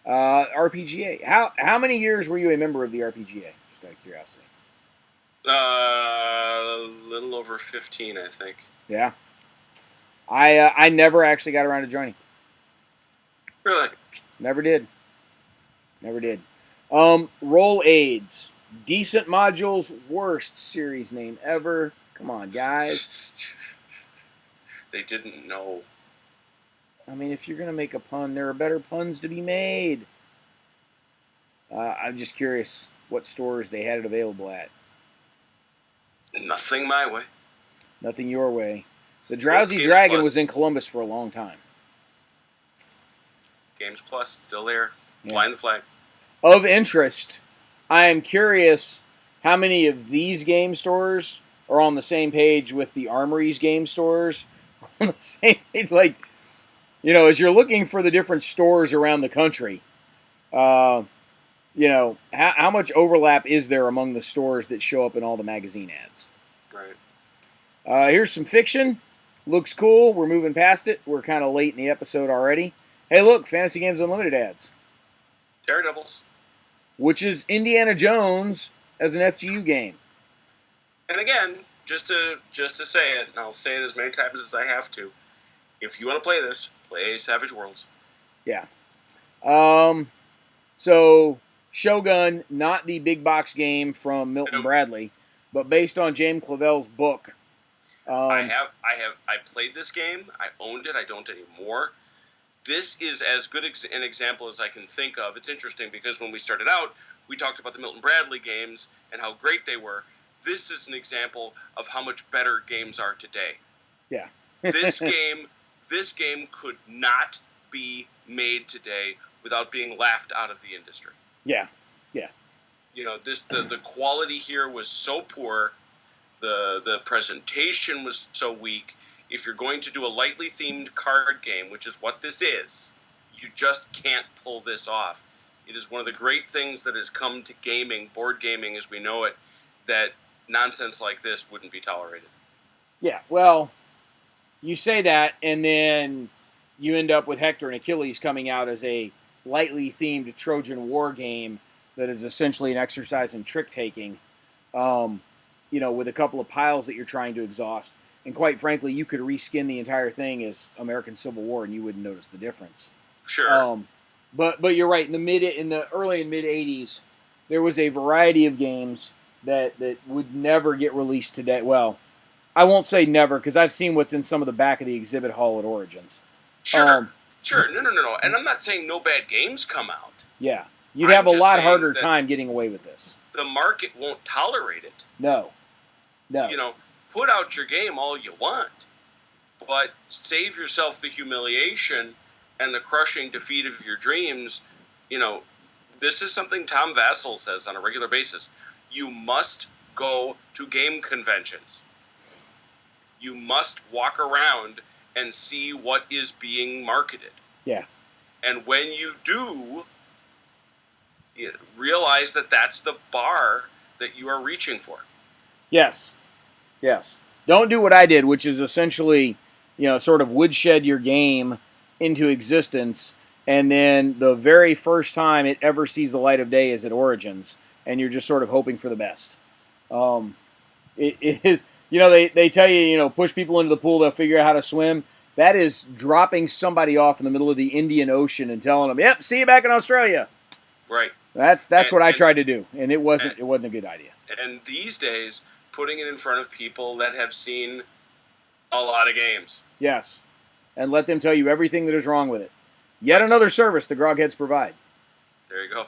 RPGA. How many years were you a member of the RPGA? Just out of curiosity. A little over 15, I think. Yeah. I never actually got around to joining. Really? Never did. Roll Aids. Decent modules, worst series name ever. Come on, guys. They didn't know. I mean, if you're going to make a pun, there are better puns to be made. I'm just curious what stores they had it available at. Nothing my way. Nothing your way. The Drowsy Dragon was in Columbus for a long time. Games Plus, still there. Yeah. Flying the flag. Of interest, I am curious how many of these game stores are on the same page with the Armory's game stores. On the same page, like, you know, as you're looking for the different stores around the country, you know, how much overlap is there among the stores that show up in all the magazine ads? Right. Here's some fiction. Looks cool. We're moving past it. We're kind of late in the episode already. Hey, look, Fantasy Games Unlimited ads. Daredevils. Which is Indiana Jones as an FGU game. And again, just to say it, and I'll say it as many times as I have to, if you want to play this, play Savage Worlds. Yeah. So Shogun, not the big box game from Milton Bradley, but based on James Clavell's book. I played this game. I owned it. I don't anymore. This is as good an example as I can think of. It's interesting because when we started out, we talked about the Milton Bradley games and how great they were. This is an example of how much better games are today. Yeah. This game could not be made today without being laughed out of the industry. Yeah. Yeah. You know, the quality here was so poor. The presentation was so weak. If you're going to do a lightly themed card game, which is what this is, you just can't pull this off. It is one of the great things that has come to gaming, board gaming as we know it, that nonsense like this wouldn't be tolerated. Yeah, well, you say that, and then you end up with Hector and Achilles coming out as a lightly themed Trojan War game that is essentially an exercise in trick-taking, you know, with a couple of piles that you're trying to exhaust. And quite frankly, you could reskin the entire thing as American Civil War, and you wouldn't notice the difference. Sure. But you're right. In the early and mid '80s, there was a variety of games that would never get released today. Well, I won't say never because I've seen what's in some of the back of the exhibit hall at Origins. Sure. No. And I'm not saying no bad games come out. Yeah, you'd have a lot harder time getting away with this. The market won't tolerate it. No. You know, put out your game all you want, but save yourself the humiliation and the crushing defeat of your dreams. You know, this is something Tom Vassell says on a regular basis. You must go to game conventions. You must walk around and see what is being marketed. Yeah. And when you do, you realize that that's the bar that you are reaching for. Yes. Don't do what I did, which is essentially, you know, sort of woodshed your game into existence, and then the very first time it ever sees the light of day is at Origins, and you're just sort of hoping for the best. It is, you know, they tell you, you know, push people into the pool, they'll figure out how to swim. That is dropping somebody off in the middle of the Indian Ocean and telling them, "Yep, see you back in Australia." Right. That's what I tried to do, and it wasn't a good idea. And these days, putting it in front of people that have seen a lot of games. Yes. And let them tell you everything that is wrong with it. Yet another service the GrogHeads provide. There you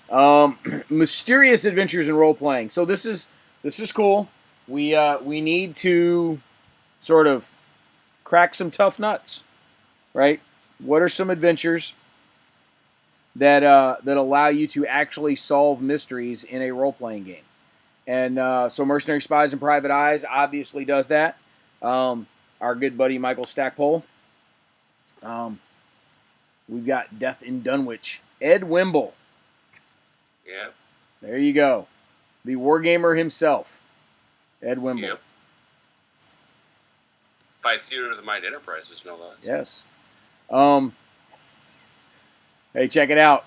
go. Mysterious Adventures in Role-Playing. So this is This is cool. We need to sort of crack some tough nuts, right? What are some adventures that that allow you to actually solve mysteries in a role playing game? And so, Mercenary Spies and Private Eyes obviously does that. Our good buddy Michael Stackpole. We've got Death in Dunwich. Ed Wimble. Yeah. There you go. The wargamer himself, Ed Wimble. Yep. By Theater of the Mind Enterprises, no less. Yes. Hey, check it out.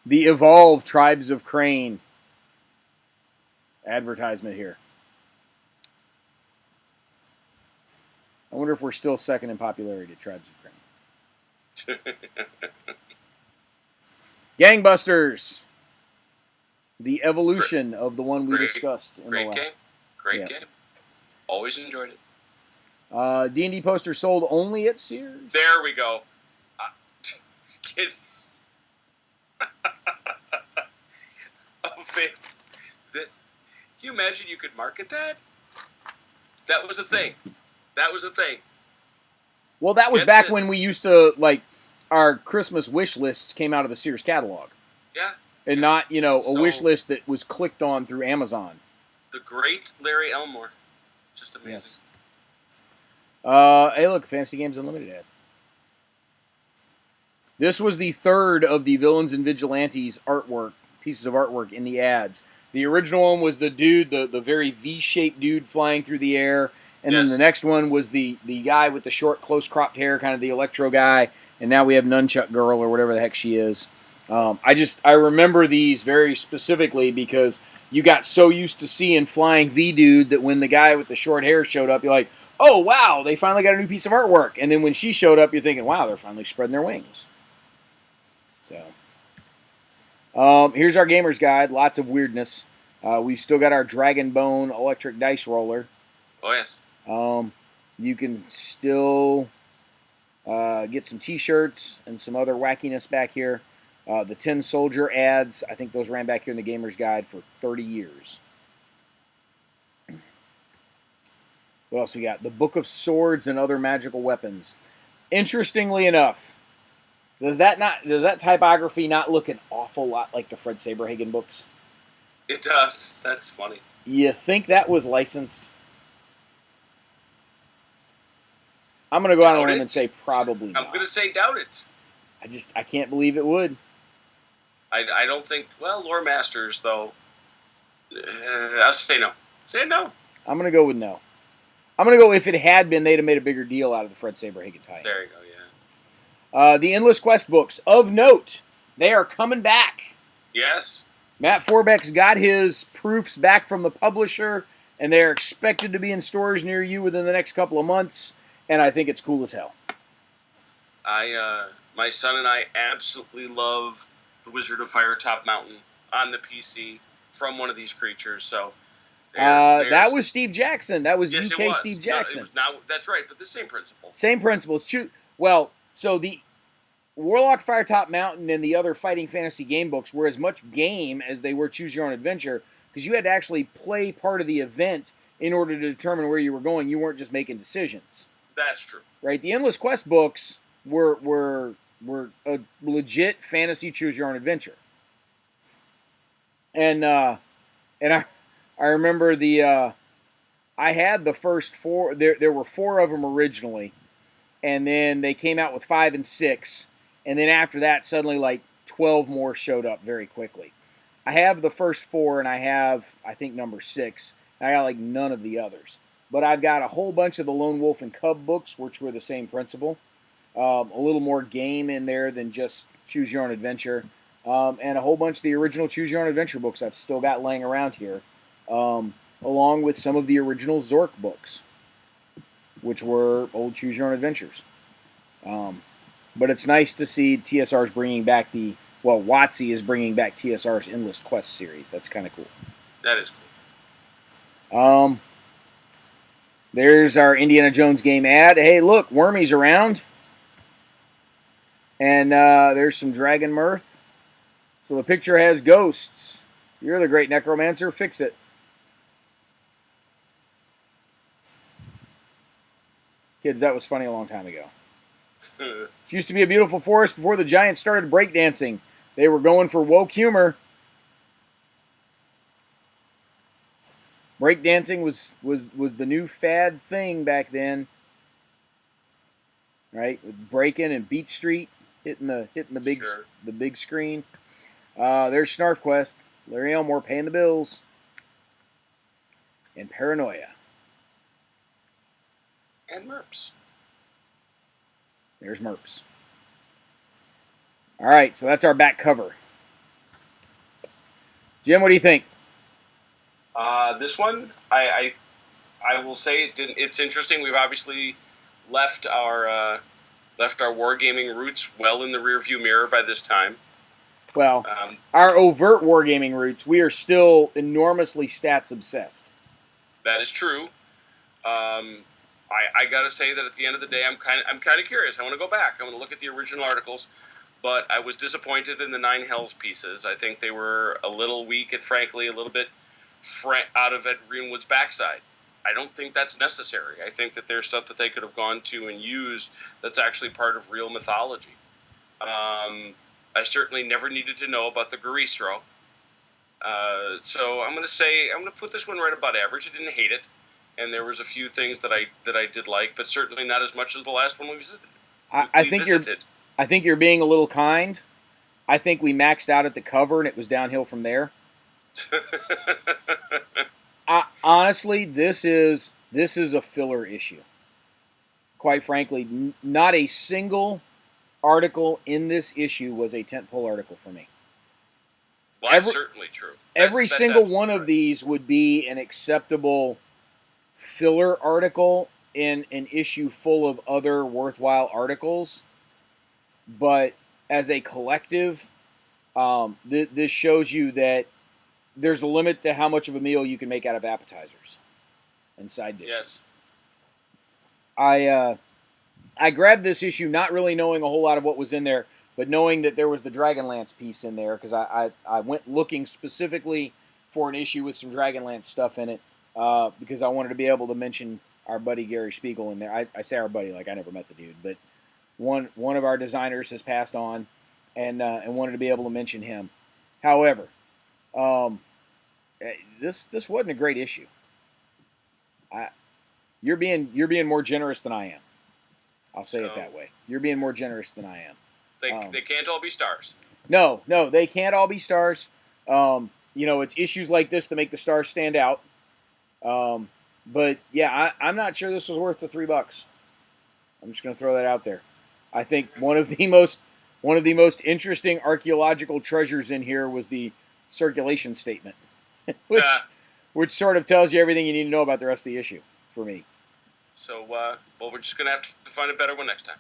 The Evolved Tribes of Crane. Advertisement here. I wonder if we're still second in popularity to Tribes of Crane. Gangbusters. The evolution of the one we discussed in the last. Great game. Always enjoyed it. D&D poster sold only at Sears. There we go. Kid. Can you imagine you could market that? That was a thing. Well, that was back when we used to, like, our Christmas wish lists came out of the Sears catalog. Yeah. And not, a wish list that was clicked on through Amazon. The great Larry Elmore. Just amazing. Yes. Hey, look, Fantasy Games Unlimited ad. This was the third of the Villains and Vigilantes pieces of artwork in the ads. The original one was the dude, the very V-shaped dude flying through the air. And then the next one was the guy with the short, close-cropped hair, kind of the electro guy. And now we have Nunchuck Girl, or whatever the heck she is. I remember these very specifically because you got so used to seeing Flying V-Dude that when the guy with the short hair showed up, you're like, oh, wow, they finally got a new piece of artwork. And then when she showed up, you're thinking, wow, they're finally spreading their wings. So, here's our gamer's guide. Lots of weirdness. We've still got our Dragon Bone electric dice roller. Oh, yes. You can still get some T-shirts and some other wackiness back here. The Tin Soldier ads, I think those ran back here in the Gamer's Guide for 30 years. What else we got? The Book of Swords and Other Magical Weapons. Interestingly enough, does that typography not look an awful lot like the Fred Saberhagen books? It does. That's funny. You think that was licensed? I'm going to go out on a limb and say probably not. I'm going to say doubt it. I can't believe it would. I don't think, Lore Masters, though, I'll say no. Say no. I'm going to go with no. I'm going to go, if it had been, they'd have made a bigger deal out of the Fred Saberhagen tie. There you go, yeah. The Endless Quest books, of note, they are coming back. Yes. Matt Forbeck's got his proofs back from the publisher, and they're expected to be in stores near you within the next couple of months, and I think it's cool as hell. My son and I absolutely love The Wizard of Firetop Mountain on the PC from one of these creatures. So that was Steve Jackson. That was yes, UK Steve Jackson. No, it was not, that's right, but the same principle. Same principle. Well, so the Warlock Firetop Mountain and the other fighting fantasy game books were as much game as they were choose your own adventure, because you had to actually play part of the event in order to determine where you were going. You weren't just making decisions. That's true. Right? The Endless Quest books were a legit fantasy choose your own adventure. And I remember I had the first four. There were four of them originally, and then they came out with 5 and 6, and then after that, suddenly like 12 more showed up very quickly. I have the first 4, and I have, I think, number 6. And I got like none of the others, but I've got a whole bunch of the Lone Wolf and Cub books, which were the same principle. A little more game in there than just choose your own adventure, and a whole bunch of the original choose your own adventure books I've still got laying around here, along with some of the original Zork books, which were old choose your own adventures. But it's nice to see TSR's bringing back WotC is bringing back TSR's Endless Quest series. That's kind of cool. That is cool. There's our Indiana Jones game ad. Hey, look, Wormy's around. And there's some dragon mirth. So the picture has ghosts. You're the great necromancer. Fix it. Kids, that was funny a long time ago. This used to be a beautiful forest before the giants started breakdancing. They were going for woke humor. Breakdancing was the new fad thing back then. Right? With breaking and Beat Street hitting the big screen. There's Snarf Quest. Larry Elmore paying the bills. And Paranoia. And Merps. There's Merps. All right, so that's our back cover. Jim, what do you think? This one, I will say it's interesting. We've obviously left our wargaming roots well in the rearview mirror by this time. Well, our overt wargaming roots, we are still enormously stats obsessed. That is true. I gotta say that at the end of the day, I'm kind of curious. I want to go back. I want to look at the original articles, but I was disappointed in the Nine Hells pieces. I think they were a little weak and, frankly, a little bit out of Ed Greenwood's backside. I don't think that's necessary. I think that there's stuff that they could have gone to and used that's actually part of real mythology. I certainly never needed to know about the Corey Stroh. So I'm going to put this one right about average. I didn't hate it, and there was a few things that I did like, but certainly not as much as the last one we visited. I think you're being a little kind. I think we maxed out at the cover, and it was downhill from there. Honestly, this is a filler issue. Quite frankly, not a single article in this issue was a tentpole article for me. Well, that's certainly true. Every single one of these would be an acceptable filler article in an issue full of other worthwhile articles. But as a collective, this shows you that there's a limit to how much of a meal you can make out of appetizers and side dishes. Yes. I grabbed this issue not really knowing a whole lot of what was in there, but knowing that there was the Dragonlance piece in there, because I went looking specifically for an issue with some Dragonlance stuff in it, because I wanted to be able to mention our buddy Gary Spiegel in there. I say our buddy like I never met the dude, but one of our designers has passed on, and wanted to be able to mention him. However, this wasn't a great issue. You're being more generous than I am. I'll say it that way. You're being more generous than I am. They can't all be stars. No, they can't all be stars. It's issues like this that make the stars stand out. But yeah, I'm not sure this was worth the $3. I'm just going to throw that out there. I think one of the most interesting archaeological treasures in here was the circulation statement, which sort of tells you everything you need to know about the rest of the issue for me. So, we're just going to have to find a better one next time.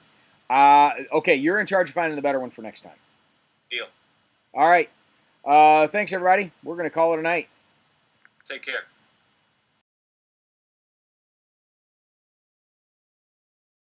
Okay, you're in charge of finding the better one for next time. Deal. All right. Thanks, everybody. We're going to call it a night. Take care.